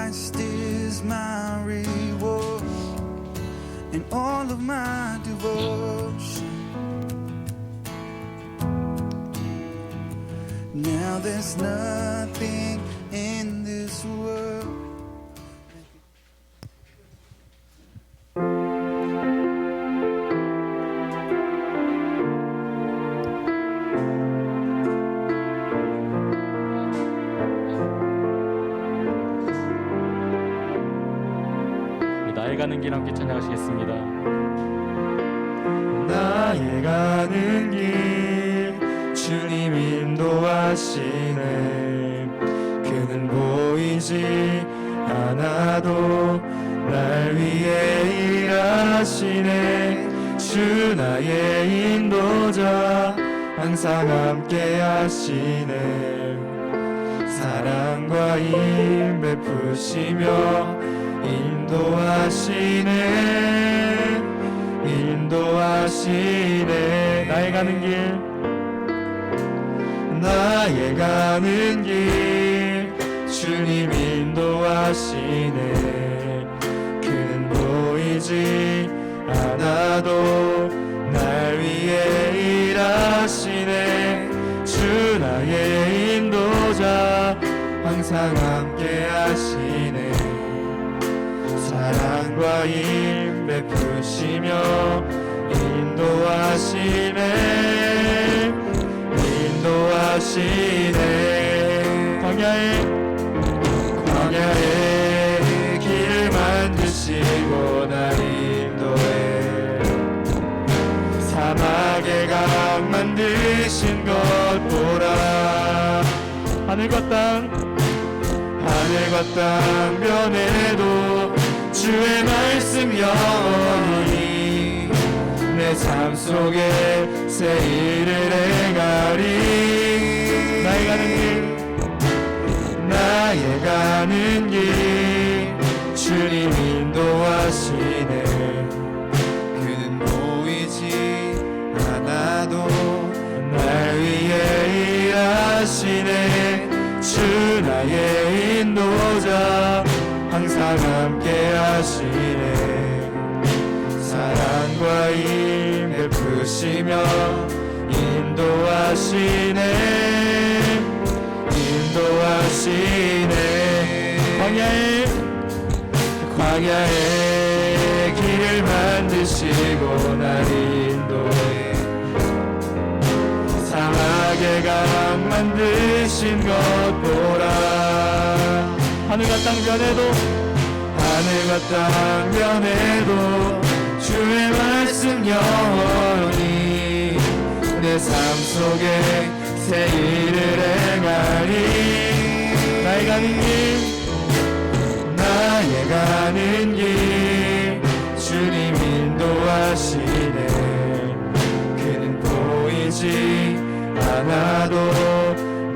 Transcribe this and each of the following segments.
Christ is my reward and all of my devotion. Now there's nothing in this world. 나의 가는 길 함께 찬양하시겠습니다. 나의 가는 길 주님 인도하시네. 그는 보이지 않아도 날 위해 일하시네. 주 나의 인도자 항상 함께 하시네. 사랑과 힘 베푸시며 인도하시네. 인도하시네. 나의 가는 길 나의 가는 길 주님 인도하시네. 그는 보이지 않아도 날 위해 일하시네. 주 나의 인도자 항상 함께 하시네. 사랑과 힘 베푸시며 인도하시네. 인도하시네. 광야에 길을 만드시고 날 인도해. 사막에 강 만드신 것 보라. 하늘과 땅 변해도 주의 말씀 영원히 내 삶 속에 새 일을 행하리. 나의 가는 길 주님 인도하시네. 그는 보이지 않아도 날 위해 일하시네. 주 나의 인도자 항상 함께 하시네. 사랑과 힘 베푸시며 인도하시네. 인도하시네. 광야에 길을 만드시고 날 인도해. 사막에 강 만드신 것 보라. 하늘과 땅 변해도 주의 말씀 영원히 내 삶 속에 새 일을 행하리. 나의 가는 길 주님 인도하시네. 그는 보이지 않아도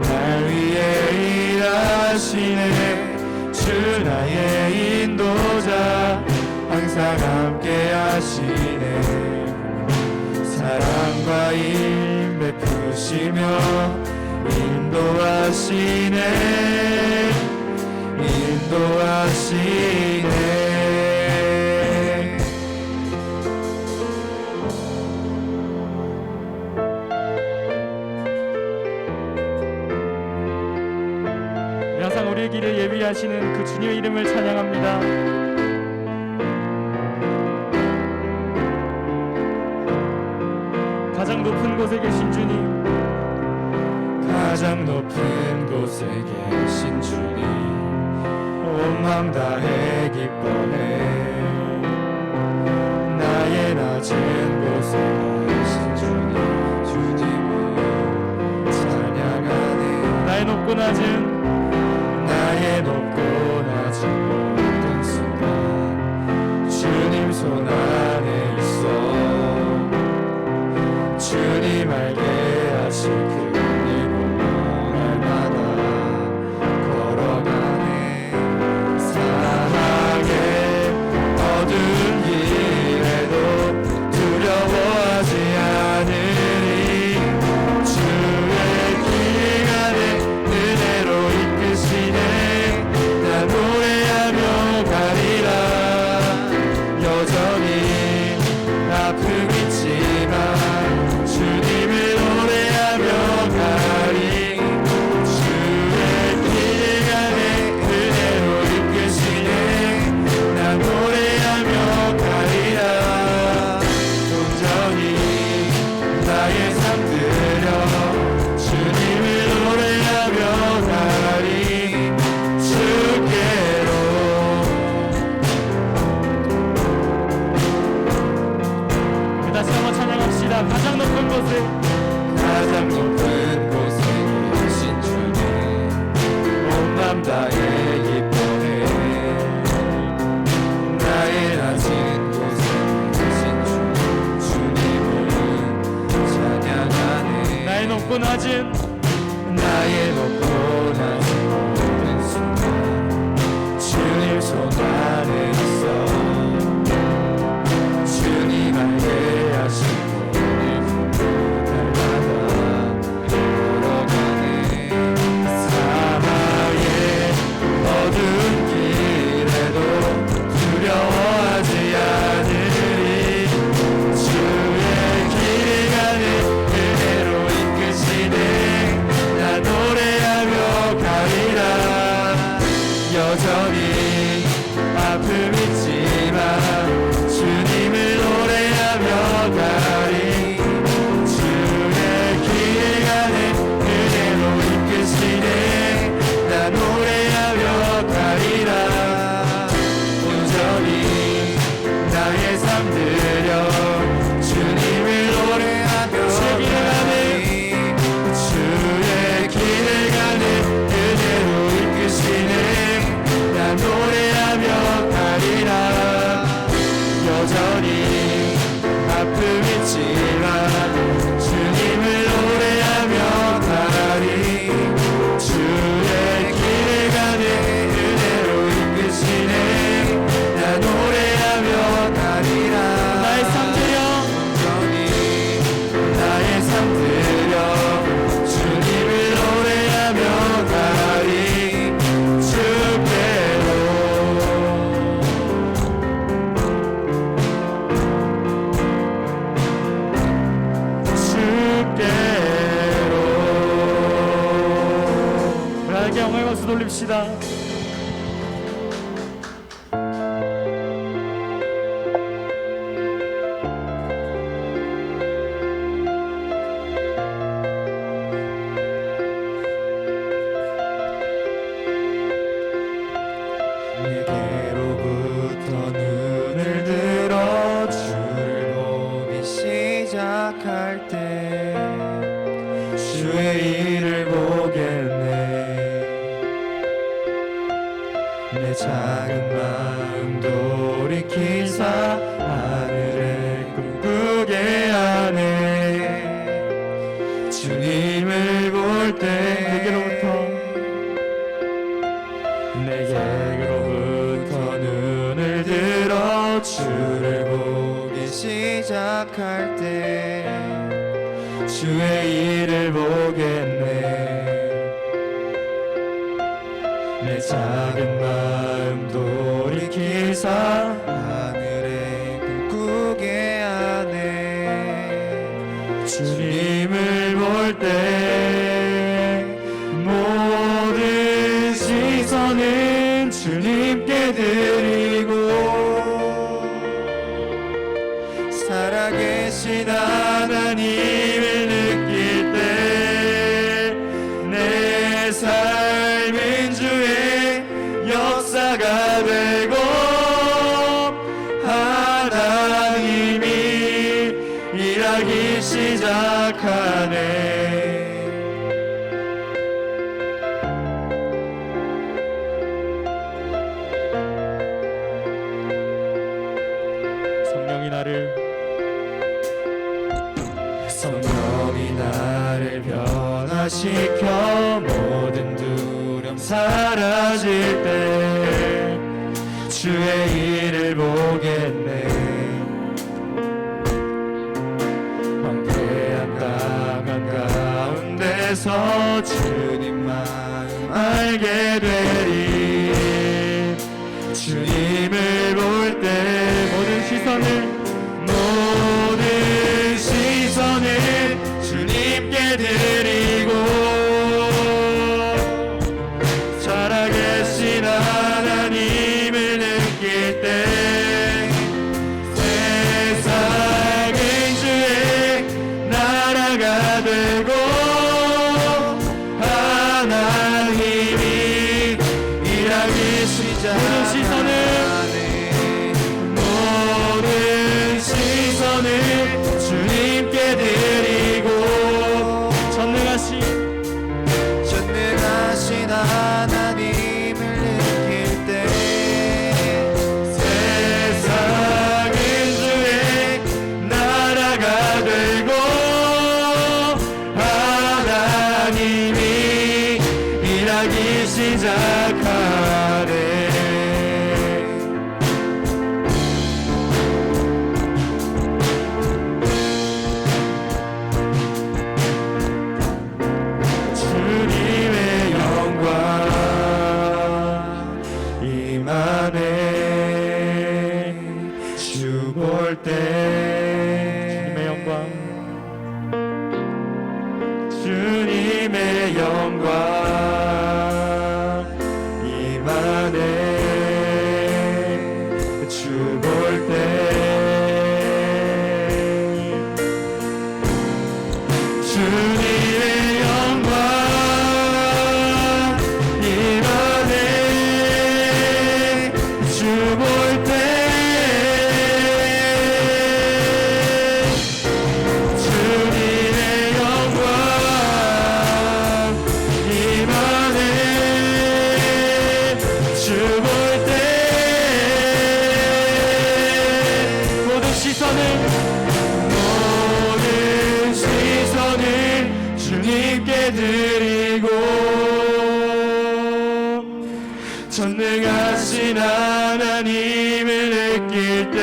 날 위해 일하시네. 주 나의 인도자 항상 함께 하시네. 사랑과 힘 베푸시며 인도하시네. 인도하시네. 항상 우리의 길을 예비하시는 그 주님의 이름을 찬양합니다. 가장 높은 곳에 계신 주님, 가장 높은 곳에 계신 주님, 온 맘 다해 기뻐해. 나의 낮은 곳에 계신 주님을 찬양하네. 나의 높고 낮은 모든 순간 주님 손 안에 있어. 주님 알게 하실 그 일 보며 날마다 걸어가네. 사랑의 어두운 길에도 두려워하지 않으리. 주의 길 안에 은혜로 이끄시네. 나 노래하며 다해 기뻐해 나의 낮은 곳에 계신 주 주님을 찬양하네 나의 높고 낮은 나의 높고 낮은 모든 순간 주님 손 안에 있어 주님 알게 하시고 오늘도 날마다 걸어가네 사망의 어두운 길에도 두려워하지 않으리 주의 길 가는 그대로 이끄시네 나 노래하며 가리라 여전히 아픔 있지만 주님을 노래하며 가리 주의 길 가는 그대로 이끄시네 나 노래하며 가리라 온전히 나의 삶 들여 주님을 노래하며 가리 주의 길을 가는 그대로 이끄시네 나 노래하며 가리라 여전히 아픔 있지만 주님을 노래하며 가리 주의 길을 가는 그대로 이끄시네 나 노래하며 가리라 나의 삶 들여 여전히 나의 삶 들여 주님을 노래하며 가리 주께로 우리 하나님께 영광의 박수 돌립시다. 내게로부터 눈을 들어 주를 보기 시작할 때 주의 일을 보겠네 내 작은 마음 돌이키사 하늘에 꿈꾸게 하네 주님을 볼 때 내게로부터 눈을 들어 주를 보기 시작할 때 주의 일을 보겠네 내 작은 마음 돌이키사 하늘에 꿈꾸게 하네 주님을 볼 때 모든 시선은 주님께 드리고 살아계신 하나님을 느낄 때 내 삶은 주의 역사가 되고 하나님이 일하기 시작하네 성령이 나를 변화시켜 모든 두려움 사라질 때 주의 일을 보겠네 황폐한 땅 한가운데서 주님 마음 알게 되리 주님을 볼 때 모든 시선을 주님께 드리고 살아계신 하나님을 느낄 때 세상은 주의 나라가 되고 하나님이 일하기 시작하네 모든 시선을 주님께 드리고 전능하신 하나님 일하기 시작하네. 주님의 영광 임하네. 주 볼 때 주님의 영광, 주님의 영광 임하네. 주 볼 때 주님의 영광 임하네. 주 볼 때 주님의 영광 임하네. 주 볼 때 모든 시선을 주님께 드리고 전능하신 하나님을 느낄 때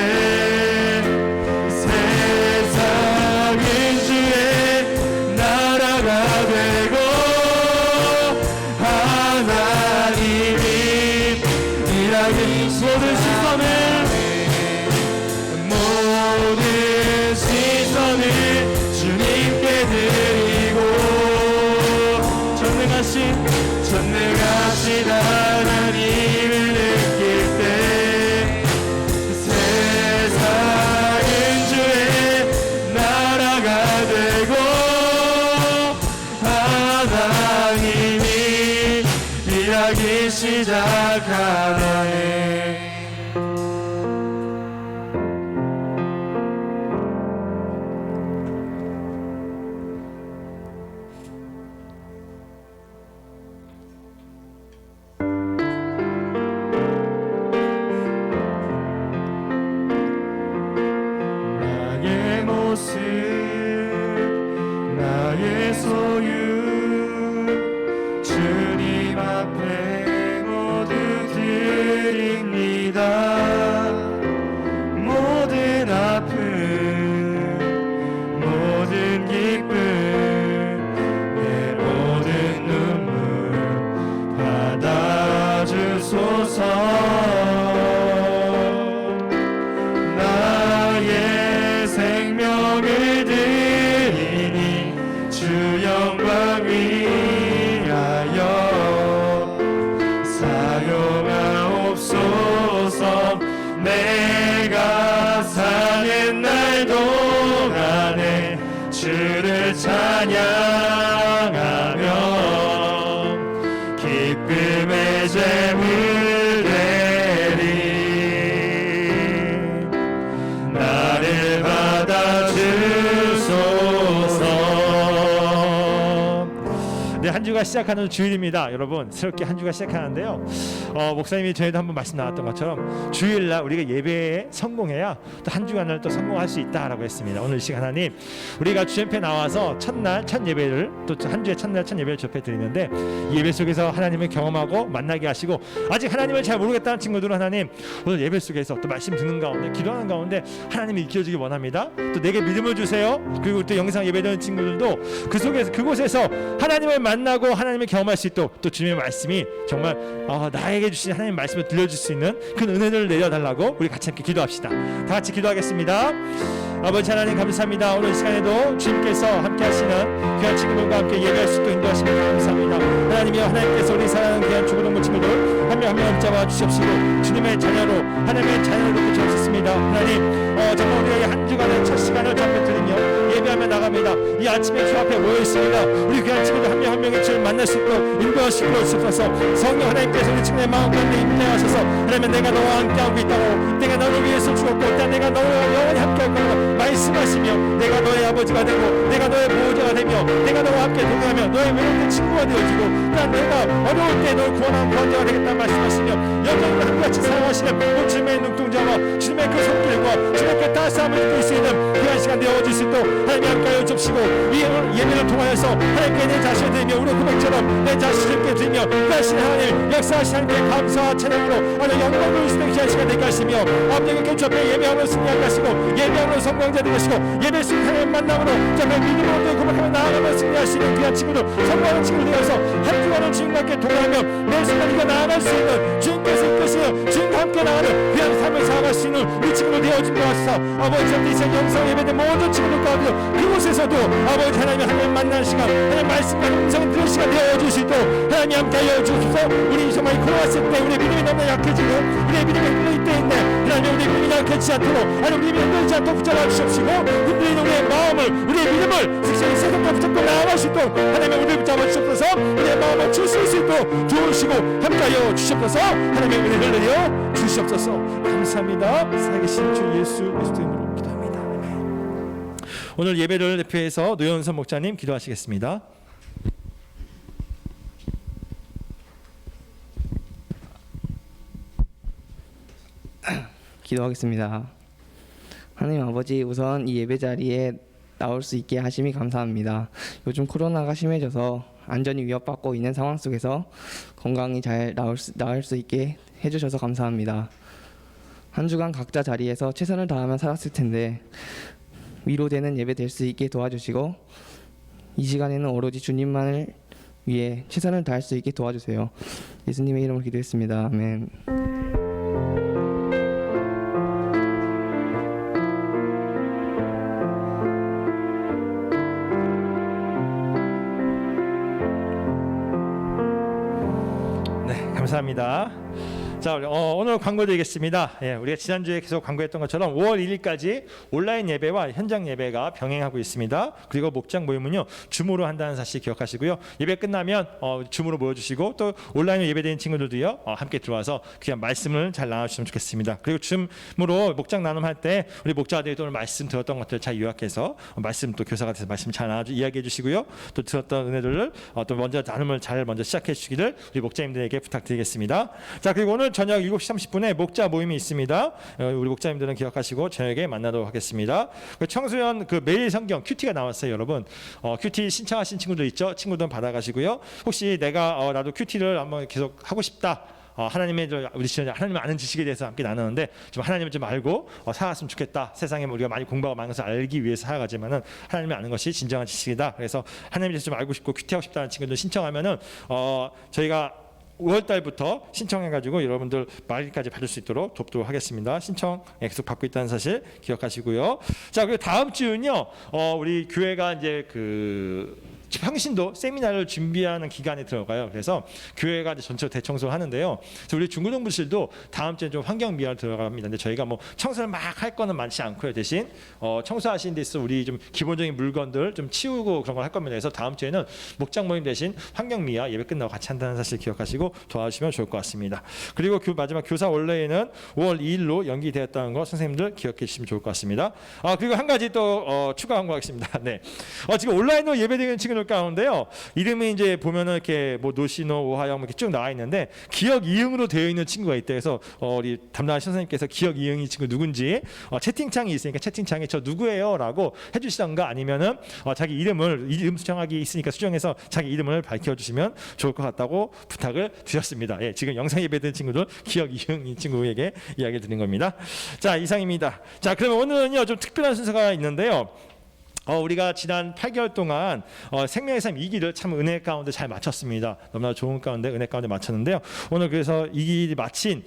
세상은 주의 나라가 되고 하나님이 일하기 모든 시선을 주님께 드리고 전능하신 하나님을 느낄 때 세상은 주의 나라가 되고 하나님이 일하기 시작하네. 나의 모습 나의 소유 주님 앞에 모두 드립니다. 모든 아픔 모든 기쁨 내 모든 눈물 받아주소서. 나의 생명을 드리니 주 영광 위하여 사용하옵소서. 내가 사는 날 동안에 주를 찬양하며 기쁨의 제물 드리 나를 받아주소서. 네, 한 주가 시작하는 주일입니다. 여러분, 새롭게 한 주가 시작하는데요. 목사님이 전에도 한번 말씀 나왔던 것처럼 주일날 우리가 예배에 성공해야 또 한 주간을 또 성공할 수 있다라고 했습니다. 오늘 이 시간 하나님, 우리가 주 앞에 나와서 첫날 첫 예배를 또 한 주의 첫날 첫 예배를 접해 드리는데 예배 속에서 하나님을 경험하고 만나게 하시고 아직 하나님을 잘 모르겠다는 친구들은 하나님 오늘 예배 속에서 또 말씀 듣는 가운데 기도하는 가운데 하나님이 익혀지기 원합니다. 또 내게 믿음을 주세요. 그리고 또 영상 예배드리는 친구들도 그 속에서 그곳에서 하나님을 만나고 하나님을 경험할 수 있도록 또 주님의 말씀이 정말 나에게 주신 하나님의 말씀을 들려줄 수 있는 그 은혜를 내려달라고 우리 같이 함께 기도합시다. 다 같이 기도하겠습니다. 아버지 하나님 감사합니다. 오늘 이 시간에도 주님께서 함께 하시는 귀한 친구들과 함께 예배할 수 있도록 인도하시면 감사합니다. 하나님이여, 하나님께서 우리 사랑하는 귀한 중고등부 친구들 한 명 한 명 붙잡아 주시옵시고 주님의 자녀로 하나님의 자녀로 붙여주셨습니다. 하나님 정말 우리가 한 주간의 첫 시간을 잡혀드리며 예배하며 나갑니다. 이 아침에 주 앞에 모여있습니다. 우리 귀한 친구들 한 명 한 명의 주를 만날 수 있도록 인도하시고 주옵소서. 성령 하나님께서 우리 친구의 마음 가운데 임재하셔서 하나님 내가 너와 함께하고 있다고, 내가 너를 위해서 죽었고 일단 내가 너와 영원히 함께할 거라고 말씀하시며 내가 너의 아버지가 되고 내가 너의 보호자가 되며 내가 너와 함께 동행하며 너의 외로운 친구가 되어주고 또한 내가 어려울 때 널 구원하는 구원자가 되겠다는 말씀하시며 여정을 한같이 사용하시는 주님의 눈동자와 주님의 그 손길과 주님의 그 따스함을 느낄 수 있는 귀한 시간 되어질 수 있도록 하나님 함께 줍시고 이 예배를 통하여서 하나님께 내 자신을 드리며 우리 고백처럼 내 자신을 드리며 그 하신 하나님 역사하신 하나님께 감사와 찬양으로 하나님 영광을 주시는 귀한 시간 되게 하시며 아버지께 주 앞에 예배함으로 승리하게 하시고 예배함으로 성공자 되게 하시고 예배 수 하나님 만남으로 주 앞에 믿음으로 고백하며 나아가며 승리할 수 있는 귀한 친구들 성공하는 친구들 되어서 한 주간은 주님과 함께 동행하며 내 순간 이거 나아갈 수 있는 주님께서 이끄시는 주님과 함께 나가는 귀한 삶을 살아갈 수 있는 우리 친구들 되어준 것 같아서 아버지 이 세상 영상 예배된 모든 친구들 가운데 그곳에서도 아버지 하나님 만나는 시간 하나님 말씀과 음성을 들을 시간 되어줄 수 있도록 하나님 함께 하여 주소서. 우리 정말 코로나 때 우리 믿음이 너무 약해지고 우리의 믿음이 흔들릴 때인데 하나님 우리 믿음이 약해지지 않도록 하나님 우리 믿음이 흔들리지 않도록 붙잡아 주시옵시고 흔들리는 우리의 마음을 우리의 믿음을 세상의 세상과 붙잡고 나아갈 수 있도록 하나님 우리를 붙잡아 주시옵소서. 우리의 마음을 칠수 있도록 도우시고 함께하여 주시옵소서. 하나님의 은혜를 내려 주시옵소서. 감사합니다. 살아계신 주 예수 그리스도 이름으로 기도합니다. 아멘. 오늘 예배를 대표해서 노현선 목사님 기도하시겠습니다. 기도하겠습니다. 하나님 아버지, 우선 이 예배 자리에 나올 수 있게 하심이 감사합니다. 요즘 코로나가 심해져서 안전이 위협받고 있는 상황 속에서 건강히 잘 나을 수 있게 해주셔서 감사합니다. 한 주간 각자 자리에서 최선을 다하며 살았을 텐데 위로되는 예배 될 수 있게 도와주시고 이 시간에는 오로지 주님만을 위해 최선을 다할 수 있게 도와주세요. 예수님의 이름으로 기도했습니다. 아멘. 감사합니다. 자, 오늘 광고 드리겠습니다. 예, 우리가 지난주에 계속 광고했던 것처럼 5월 1일까지 온라인 예배와 현장 예배가 병행하고 있습니다. 그리고 목장 모임은요 줌으로 한다는 사실 기억하시고요. 예배 끝나면 줌으로 모여주시고 또 온라인으로 예배드리는 친구들도요 함께 들어와서 귀한 말씀을 잘 나눠주시면 좋겠습니다. 그리고 줌으로 목장 나눔할 때 우리 목자들이 또 오늘 말씀 들었던 것들 잘 요약해서 말씀 또 교사가 돼서 말씀 잘 이야기해 주시고요. 또 들었던 은혜들을 또 먼저 나눔을 잘 먼저 시작해 주시기를 우리 목자님들에게 부탁드리겠습니다. 자, 그리고 오늘 저녁 7시 30분에 목자 모임이 있습니다. 우리 목자님들은 기억하시고 저녁에 만나도록 하겠습니다. 청소년 그 매일 성경 큐티가 나왔어요, 여러분. 큐티 신청하신 친구들 있죠? 친구들은 받아가시고요. 혹시 내가 나도 큐티를 한번 계속 하고 싶다. 하나님의 우리 하나님 아는 지식에 대해서 함께 나누는데 좀 하나님을 좀 알고 살았으면 좋겠다. 세상에 우리가 많이 공부하고 많은 것을 알기 위해서 살아가지만은 하나님을 아는 것이 진정한 지식이다. 그래서 하나님에 대해서 좀 알고 싶고 큐티하고 싶다는 친구들 신청하면은 저희가 5월달부터 신청해가지고 여러분들 말기까지 받을 수 있도록 돕도록 하겠습니다. 신청 계속 받고 있다는 사실 기억하시고요. 자, 그리고 다음 주는요, 우리 교회가 이제 그 평신도 세미나를 준비하는 기간에 들어가요. 그래서 교회가 이제 전체 대청소를 하는데요. 그래서 우리 중고등부실도 다음 주에 좀 환경 미화로 들어갑니다. 근데 저희가 뭐 청소를 막 할 거는 많지 않고요. 대신 청소하시는 데 있어 우리 좀 기본적인 물건들 좀 치우고 그런 걸 할 겁니다. 그래서 다음 주에는 목장 모임 대신 환경 미화 예배 끝나고 같이 한다는 사실 기억하시고 도와주시면 좋을 것 같습니다. 그리고 마지막 교사 원래에는 5월 2일로 연기되었다는 거 선생님들 기억해 주시면 좋을 것 같습니다. 그리고 한 가지 또 추가한 거 하겠습니다. 네, 지금 온라인으로 예배드리는 친구들 가운데요. 이름이 이제 보면은 이렇게 뭐 노시노, 오하영 이렇게 쭉 나와 있는데 기억 이응으로 되어 있는 친구가 있대. 그래서 우리 담당하신 선생님께서 기억 이응이 친구 누군지 채팅창이 있으니까 채팅창에 저 누구예요라고 해주시던가 아니면은 자기 이름 수정하기 있으니까 수정해서 자기 이름을 밝혀주시면 좋을 것 같다고 부탁을 드렸습니다. 예, 지금 영상 예배드린 친구들 기억 이응 이 친구에게 이야기 드린 겁니다. 자, 이상입니다. 자, 그러면 오늘은요 좀 특별한 순서가 있는데요. 우리가 지난 8개월 동안 생명의 삶 2기를 참 은혜 가운데 잘 마쳤습니다. 너무나 좋은 가운데 은혜 가운데 마쳤는데요. 오늘 그래서 2기 마친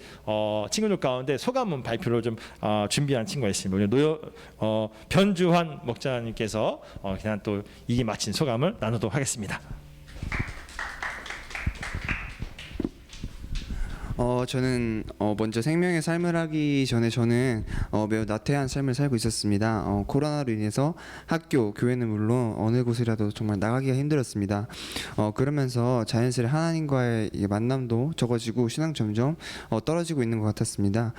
친구들 가운데 소감 발표를 좀 준비한 친구가 있습니다. 변주환 목자님께서 그냥 또 2기 마친 소감을 나누도록 하겠습니다. 저는 먼저 생명의 삶을 하기 전에 저는 매우 나태한 삶을 살고 있었습니다. 코로나로 인해서 학교, 교회는 물론 어느 곳이라도 정말 나가기가 힘들었습니다. 그러면서 자연스레 하나님과의 만남도 적어지고 신앙 점점 떨어지고 있는 것 같았습니다.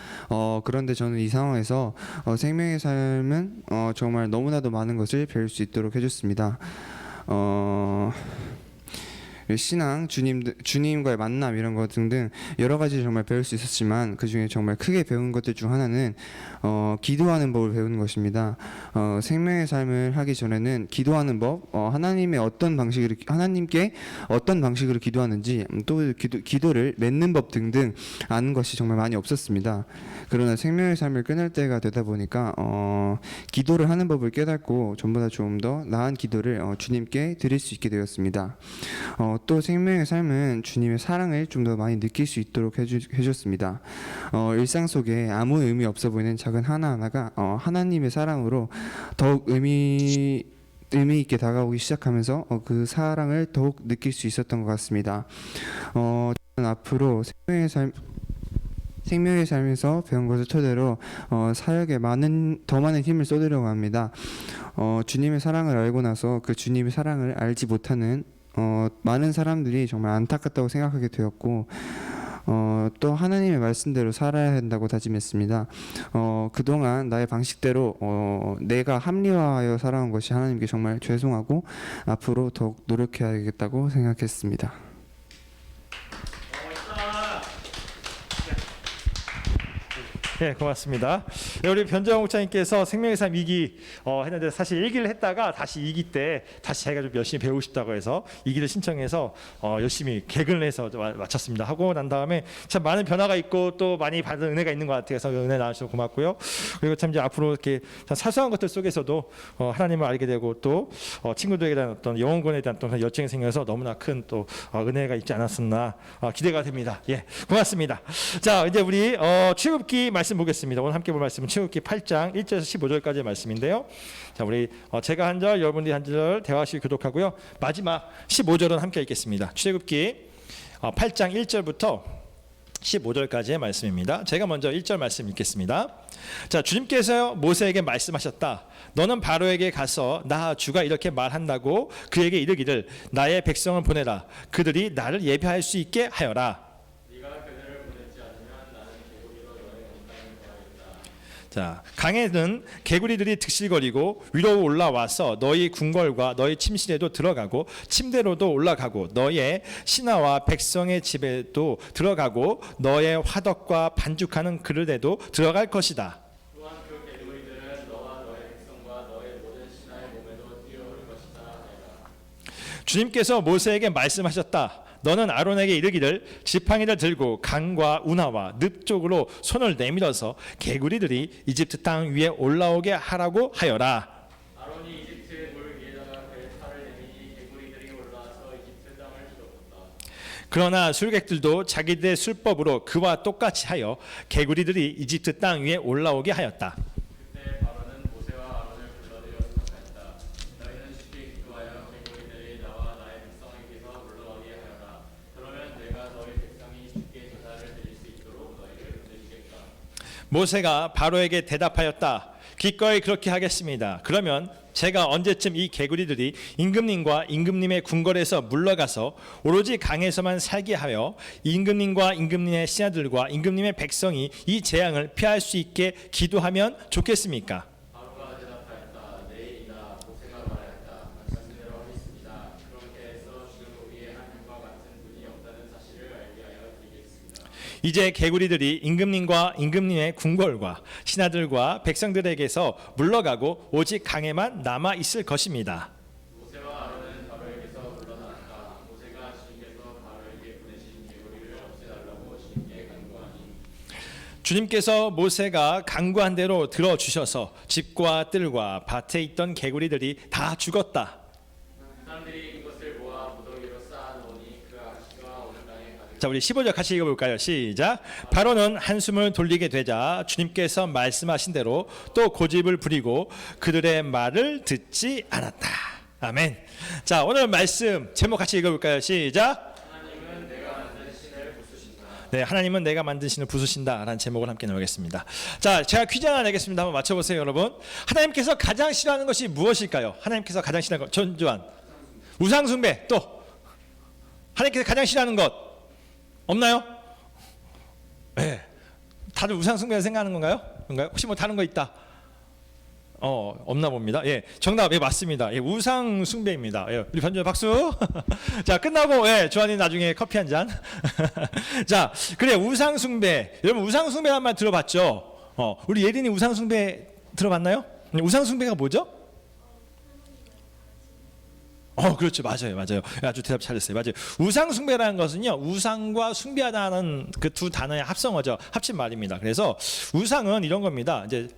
그런데 저는 이 상황에서 생명의 삶은 정말 너무나도 많은 것을 배울 수 있도록 해줬습니다. 신앙, 주님과의 만남 이런 것 등등 여러 가지 정말 배울 수 있었지만 그 중에 정말 크게 배운 것들 중 하나는 기도하는 법을 배우는 것입니다. 생명의 삶을 하기 전에는 기도하는 법, 하나님께 어떤 방식으로 기도하는지, 또 기도를 맺는 법 등등 아는 것이 정말 많이 없었습니다. 그러나 생명의 삶을 끝날 때가 되다 보니까 기도를 하는 법을 깨닫고 전보다 좀 더 나은 기도를 주님께 드릴 수 있게 되었습니다. 또 생명의 삶은 주님의 사랑을 좀 더 많이 느낄 수 있도록 해줬습니다. 일상 속에 아무 의미 없어 보이는 작은 하나하나가 하나님의 사랑으로 더욱 의미 있게 다가오기 시작하면서 그 사랑을 더욱 느낄 수 있었던 것 같습니다. 저는 앞으로 생명의 삶에서 배운 것을 토대로 사역에 더 많은 힘을 쏟으려고 합니다. 주님의 사랑을 알고 나서 그 주님의 사랑을 알지 못하는 많은 사람들이 정말 안타깝다고 생각하게 되었고, 또 하나님의 말씀대로 살아야 한다고 다짐했습니다. 그동안 나의 방식대로 내가 합리화하여 살아온 것이 하나님께 정말 죄송하고 앞으로 더욱 노력해야겠다고 생각했습니다. 네, 고맙습니다. 네, 우리 변정호 목사님께서 생명의 삶 2기 했는데 사실 1기를 했다가 다시 2기 때 다시 자기가 좀 열심히 배우고 싶다고 해서 2기를 신청해서 열심히 개근을 해서 마쳤습니다. 하고 난 다음에 참 많은 변화가 있고 또 많이 받은 은혜가 있는 것 같아서 은혜 나와주셔서 고맙고요. 그리고 참 이제 앞으로 이렇게 사소한 것들 속에서도 하나님을 알게 되고 또 친구들에게 대한 어떤 영혼권에 대한 또 열정이 생겨서 너무나 큰 또 은혜가 있지 않았었나 기대가 됩니다. 예, 고맙습니다. 자, 이제 우리 출애굽기 말씀 보겠습니다. 오늘 함께 볼 말씀은 출애굽기 8장 1절에서 15절까지의 말씀인데요. 자, 우리 제가 한 절, 여러분들이 한 절 대화식 교독하고요. 마지막 15절은 함께 읽겠습니다. 출애굽기 8장 1절부터 15절까지의 말씀입니다. 제가 먼저 1절 말씀 읽겠습니다. 자, 주님께서 모세에게 말씀하셨다. 너는 바로에게 가서 나 주가 이렇게 말한다고 그에게 이르기를 나의 백성을 보내라. 그들이 나를 예배할 수 있게 하여라. 자, 강에는 개구리들이 득실거리고 위로 올라와서 너희 궁궐과 너희 침실에도 들어가고 침대로도 올라가고 너의 신하와 백성의 집에도 들어가고 너의 화덕과 반죽하는 그릇에도 들어갈 것이다. 또한 그 개구리들은 너와 너의 백성과 너의 모든 신하의 몸에도 뛰어올 것이다 하여라. 주님께서 모세에게 말씀하셨다. 너는 아론에게 이르기를 지팡이를 들고 강과 운하와 늪 쪽으로 손을 내밀어서 개구리들이 이집트 땅 위에 올라오게 하라고 하여라. 아론이 이집트의 물 위에다가 그의 팔을 내미니 개구리들이 올라와서 이집트 땅을 뒤덮었다. 그러나 술객들도 자기들의 술법으로 그와 똑같이 하여 개구리들이 이집트 땅 위에 올라오게 하였다. 그때 바로는 모세와 아론을 불러들여 수탁하였다. 너희는 쉽게 기도하여 개구리들이 나와 나의 백성에게서 물러가게 하여라. 그러면 내가 너희 백성이 쉽게 제사를 드릴 수 있도록 너희를 보내주겠다. 모세가 바로에게 대답하였다. 기꺼이 그렇게 하겠습니다. 그러면 제가 언제쯤 이 개구리들이 임금님과 임금님의 궁궐에서 물러가서 오로지 강에서만 살게 하여 임금님과 임금님의 신하들과 임금님의 백성이 이 재앙을 피할 수 있게 기도하면 좋겠습니까? 바로가 대답하였다. 내일이다. 모세가 말하였다. 말씀대로 하겠습니다. 그렇게 해서 지금 우리의 하나님과 같은 분이 없다는 사실을 알게 하여 드리겠습니다. 이제 개구리들이 임금님과 임금님의 궁궐과 신하들과 백성들에게서 물러가고 오직 강에만 남아 있을 것입니다. 모세와 아론은 바로에게서 물러나갔다. 모세가 주님께서 바로에게 보내신 개구리를 없애달라고 주님께 간구하니 주님께서 모세가 간구한 대로 들어주셔서 집과 뜰과 밭에 있던 개구리들이 다 죽었다. 사람들이 이것을 모아 무더기로 쌓아놓으니 그 아가씨가 온 땅에 가득. 자, 우리 15절 같이 읽어볼까요? 시작. 바로는 한숨을 돌리게 되자 주님께서 말씀하신 대로 또 고집을 부리고 그들의 말을 듣지 않았다. 아멘. 자, 오늘 말씀 제목 같이 읽어볼까요? 시작. 하나님은 내가 만든 신을 부수신다. 네, 하나님은 내가 만든 신을 부수신다라는 제목을 함께 나누겠습니다. 자, 제가 퀴즈 하나 내겠습니다. 한번 맞춰보세요, 여러분. 하나님께서 가장 싫어하는 것이 무엇일까요? 하나님께서 가장 싫어하는 것. 전두환. 우상숭배. 또 하나님께서 가장 싫어하는 것 없나요? 네. 다들 우상숭배를 생각하는 건가요? 혹시 뭐 다른 거 있다? 없나 봅니다. 예, 정답 예 맞습니다. 예, 우상 숭배입니다. 예, 우리 변조 박수. 자, 끝나고 예, 조한이 나중에 커피 한 잔. 자, 그래 우상 숭배. 여러분 우상 숭배란 말 들어봤죠? 우리 예린이 우상 숭배 들어봤나요? 우상 숭배가 뭐죠? 그렇죠. 맞아요. 아주 대답 잘했어요. 맞아요. 우상 숭배라는 것은요, 우상과 숭배하다는 그 두 단어의 합성어죠. 합친 말입니다. 그래서 우상은 이런 겁니다. 이제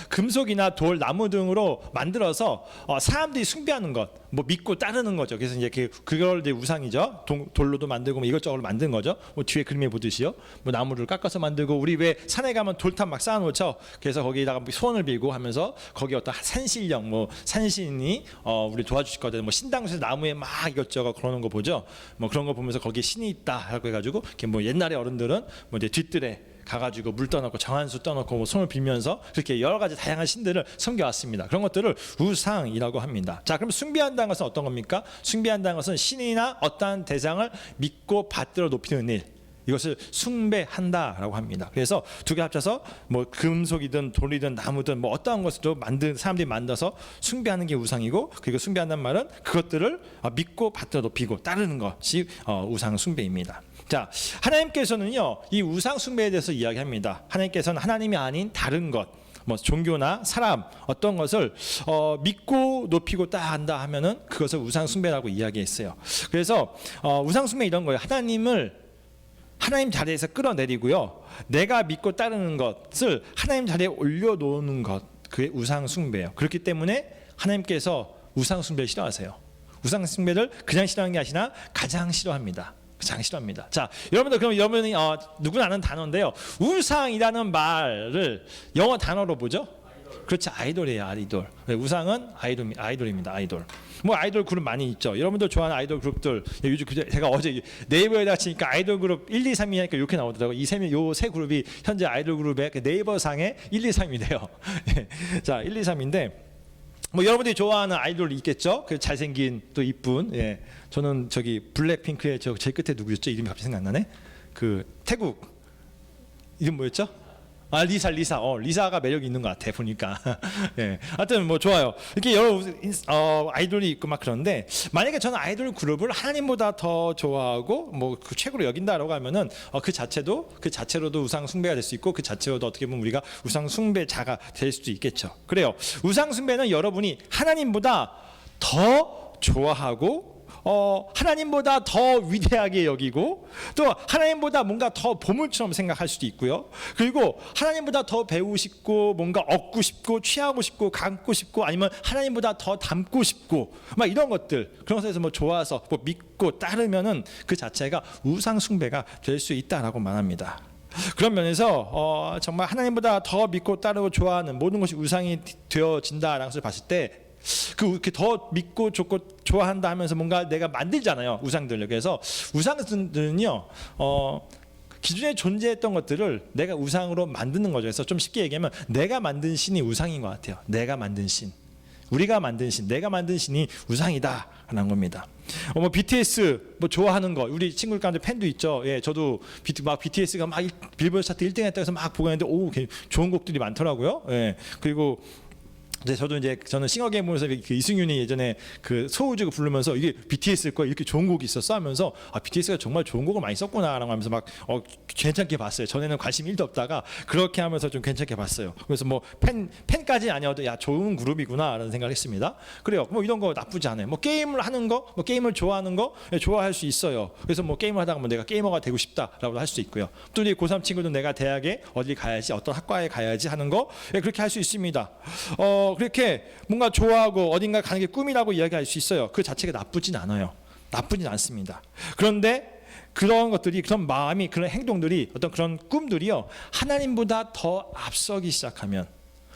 금속이나 돌, 나무 등으로 만들어서 사람들이 숭배하는 것, 뭐 믿고 따르는 거죠. 그래서 이제 그걸 이제 우상이죠. 돌로도 만들고 뭐 이것저것 만든 거죠. 뭐 뒤에 그림에 보듯이요. 뭐 나무를 깎아서 만들고 우리 왜 산에 가면 돌탑 막 쌓아놓죠. 그래서 거기다가 소원을 빌고 하면서 거기 어떤 산신령, 뭐 산신이 우리 도와주실 거든. 뭐 신당 나무에 막 이것저것 그러는 거 보죠. 뭐 그런 거 보면서 거기에 신이 있다라고 해가지고 뭐 옛날에 어른들은 뭐 이제 뒤뜰에 가가지고 물 떠놓고 정한수 떠놓고 뭐 손을 빌면서 그렇게 여러 가지 다양한 신들을 섬겨왔습니다. 그런 것들을 우상이라고 합니다. 자, 그럼 숭배한다는 것은 어떤 겁니까? 숭배한다는 것은 신이나 어떠한 대상을 믿고 받들어 높이는 일. 이것을 숭배한다라고 합니다. 그래서 두 개 합쳐서 뭐 금속이든 돌이든 나무든 뭐 어떠한 것도 사람들이 만들어서 숭배하는 게 우상이고, 그리고 숭배한다는 말은 그것들을 믿고 받들어 높이고 따르는 것이 우상 숭배입니다. 자, 하나님께서는요 이 우상 숭배에 대해서 이야기합니다. 하나님께서는 하나님이 아닌 다른 것, 뭐 종교나 사람 어떤 것을 믿고 높이고 따한다 하면은 그것을 우상 숭배라고 이야기했어요. 그래서 우상 숭배 이런 거예요. 하나님 자리에서 끌어내리고요, 내가 믿고 따르는 것을 하나님 자리에 올려놓는 것, 그게 우상 숭배예요. 그렇기 때문에 하나님께서 우상 숭배를 싫어하세요. 우상 숭배를 그냥 싫어하는 게 아니라 가장 싫어합니다. 가장 싫어합니다. 자, 여러분들 그럼 여러분이 누구나 아는 단어인데요. 우상이라는 말을 영어 단어로 보죠? 그렇죠, 아이돌이에요. 아이돌. 우상은 아이돌입니다. 아이돌. 뭐 아이돌 그룹 많이 있죠. 여러분들 좋아하는 아이돌 그룹들. 요즘 제가 어제 네이버에다 치니까 아이돌 그룹 1, 2, 3위 하니까 이렇게 나오더라고요. 요 세 그룹이 현재 아이돌 그룹의 네이버 상에 1, 2, 3위래요. 자, 1, 2, 3인데 뭐 여러분들이 좋아하는 아이돌 있겠죠? 그 잘생긴 또 이쁜. 예. 저는 저기 블랙핑크의 저 제일 끝에 누구였죠? 이름이 갑자기 생각나네. 그 태국 이름 뭐였죠? 리사가 매력이 있는 것 같아 보니까. 예, 하여튼 뭐 좋아요. 이렇게 여러 아이돌이 있고 막 그런데 만약에 저는 아이돌 그룹을 하나님보다 더 좋아하고 뭐 그 최고로 여긴다라고 하면은 그 자체로도 우상 숭배가 될 수 있고 그 자체로도 어떻게 보면 우리가 우상 숭배자가 될 수도 있겠죠. 그래요. 우상 숭배는 여러분이 하나님보다 더 좋아하고 하나님보다 더 위대하게 여기고 또 하나님보다 뭔가 더 보물처럼 생각할 수도 있고요. 그리고 하나님보다 더 배우고 싶고 뭔가 얻고 싶고 취하고 싶고 갖고 싶고 아니면 하나님보다 더 닮고 싶고 막 이런 것들, 그런 것에서 뭐 좋아서 뭐 믿고 따르면은 그 자체가 우상 숭배가 될 수 있다라고 말합니다. 그런 면에서 정말 하나님보다 더 믿고 따르고 좋아하는 모든 것이 우상이 되어진다라는 것을 봤을 때 그렇게 더 믿고 좋아한다 하면서 뭔가 내가 만들잖아요, 우상들을. 그래서 우상들은요 기존에 존재했던 것들을 내가 우상으로 만드는 거죠. 그래서 좀 쉽게 얘기하면 내가 만든 신이 우상인 것 같아요. 내가 만든 신, 우리가 만든 신, 내가 만든 신이 우상이다라는 겁니다. 뭐 BTS 뭐 좋아하는 거, 우리 친구들 가운데 팬도 있죠. 예, 저도 막 BTS가 막 빌보드 차트 1등했다 해서 막 보고 있는데 오, 좋은 곡들이 많더라고요. 예, 그리고 저는 싱어게임에서 그 이승윤이 예전에 그 소우주가 부르면서 이게 BTS일 거야, 이렇게 좋은 곡이 있었어 하면서 BTS가 정말 좋은 곡을 많이 썼구나라고 하면서 막 괜찮게 봤어요. 전에는 관심 1도 없다가 그렇게 하면서 좀 괜찮게 봤어요. 그래서 뭐 팬까지는 아니어도 야 좋은 그룹이구나라는 생각을 했습니다. 그래요. 뭐 이런 거 나쁘지 않아요. 뭐 게임을 하는 거, 뭐 게임을 좋아하는 거 좋아할 수 있어요. 그래서 뭐 게임을 하다가 뭐 내가 게이머가 되고 싶다라고 할 수 있고요. 또 우리 고3 친구도 내가 대학에 어디 가야지, 어떤 학과에 가야지 하는 거 그렇게 할 수 있습니다. 그렇게 뭔가 좋아하고 어딘가 가는 게 꿈이라고 이야기할 수 있어요. 그 자체가 나쁘진 않아요. 나쁘진 않습니다. 그런데 그런 것들이, 그런 마음이, 그런 행동들이, 어떤 그런 꿈들이요 하나님보다 더 앞서기 시작하면,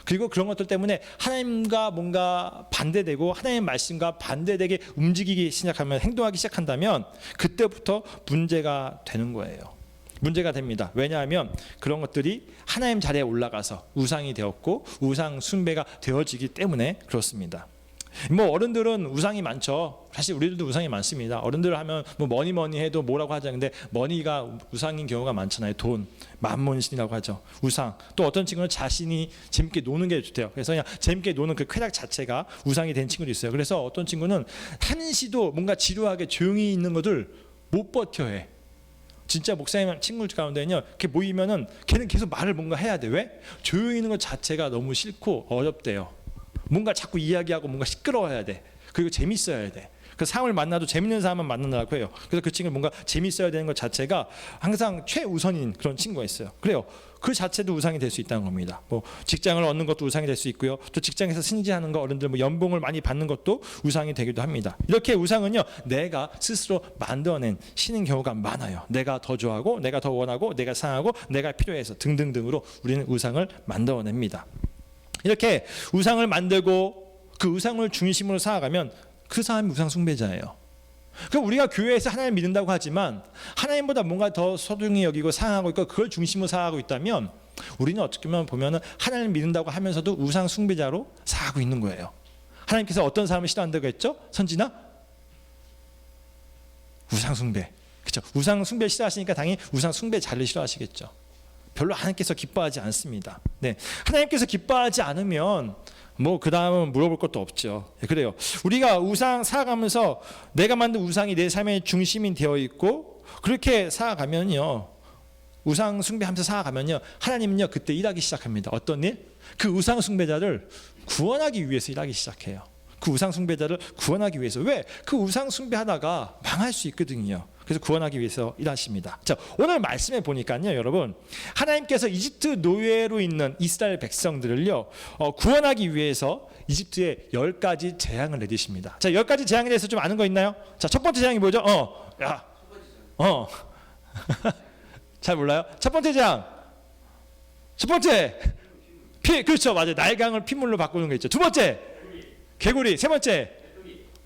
그리고 그런 것들 때문에 하나님과 뭔가 반대되고 하나님의 말씀과 반대되게 움직이기 시작하면, 행동하기 시작한다면 그때부터 문제가 되는 거예요. 문제가 됩니다. 왜냐하면 그런 것들이 하나님 자리에 올라가서 우상이 되었고 우상 숭배가 되어지기 때문에 그렇습니다. 뭐 어른들은 우상이 많죠. 사실 우리들도 우상이 많습니다. 어른들 하면 뭐 뭐니 해도 뭐라고 하죠. 근데 머니가 우상인 경우가 많잖아요. 돈, 만몬신이라고 하죠. 우상. 또 어떤 친구는 자신이 재밌게 노는 게 좋대요. 그래서 그냥 재밌게 노는 그 쾌락 자체가 우상이 된 친구도 있어요. 그래서 어떤 친구는 한시도 뭔가 지루하게 조용히 있는 것들 못 버텨해. 진짜 목사님 친구 가운데는요, 이렇게 모이면은 걔는 계속 말을 뭔가 해야 돼. 왜? 조용히 있는 것 자체가 너무 싫고 어렵대요. 뭔가 자꾸 이야기하고 뭔가 시끄러워야 돼. 그리고 재밌어야 돼. 그 사람을 만나도 재밌는 사람만 만나라고 해요. 그래서 그 친구는 뭔가 재밌어야 되는 것 자체가 항상 최우선인 그런 친구가 있어요. 그래요. 그 자체도 우상이 될 수 있다는 겁니다. 뭐 직장을 얻는 것도 우상이 될 수 있고요. 또 직장에서 승진하는 거, 어른들 뭐 연봉을 많이 받는 것도 우상이 되기도 합니다. 이렇게 우상은요, 내가 스스로 만들어낸 신인 경우가 많아요. 내가 더 좋아하고, 내가 더 원하고, 내가 사랑하고, 내가 필요해서 등등등으로 우리는 우상을 만들어냅니다. 이렇게 우상을 만들고 그 우상을 중심으로 살아가면 그 사람이 우상 숭배자예요. 그럼 우리가 교회에서 하나님을 믿는다고 하지만 하나님보다 뭔가 더 소중히 여기고 사랑하고 있고 그걸 중심으로 살아가고 있다면 우리는 어떻게 보면 하나님을 믿는다고 하면서도 우상 숭배자로 살아가고 있는 거예요. 하나님께서 어떤 사람을 싫어한다고 했죠? 선진아? 우상 숭배. 그렇죠? 우상 숭배 싫어하시니까 당연히 우상 숭배자를 싫어하시겠죠. 별로 하나님께서 기뻐하지 않습니다. 네, 하나님께서 기뻐하지 않으면 뭐 그 다음은 물어볼 것도 없죠. 그래요. 우리가 우상 살아가면서 내가 만든 우상이 내 삶의 중심이 되어 있고 그렇게 살아가면요, 우상 숭배하면서 살아가면요, 하나님은요 그때 일하기 시작합니다. 어떤 일? 그 우상 숭배자를 구원하기 위해서 일하기 시작해요. 그 우상 숭배자를 구원하기 위해서. 왜? 그 우상 숭배하다가 망할 수 있거든요. 그래서 구원하기 위해서 일하십니다. 자, 오늘 말씀해 보니까요, 여러분, 하나님께서 이집트 노예로 있는 이스라엘 백성들을요 구원하기 위해서 이집트에 10가지 재앙을 내리십니다. 자, 10가지 재앙에 대해서 좀 아는 거 있나요? 자, 첫 번째 재앙이 뭐죠? 잘 몰라요? 첫 번째 재앙. 첫 번째 그렇죠, 맞아요. 날강을 핏물로 바꾸는 거 있죠. 두 번째 개구리. 세 번째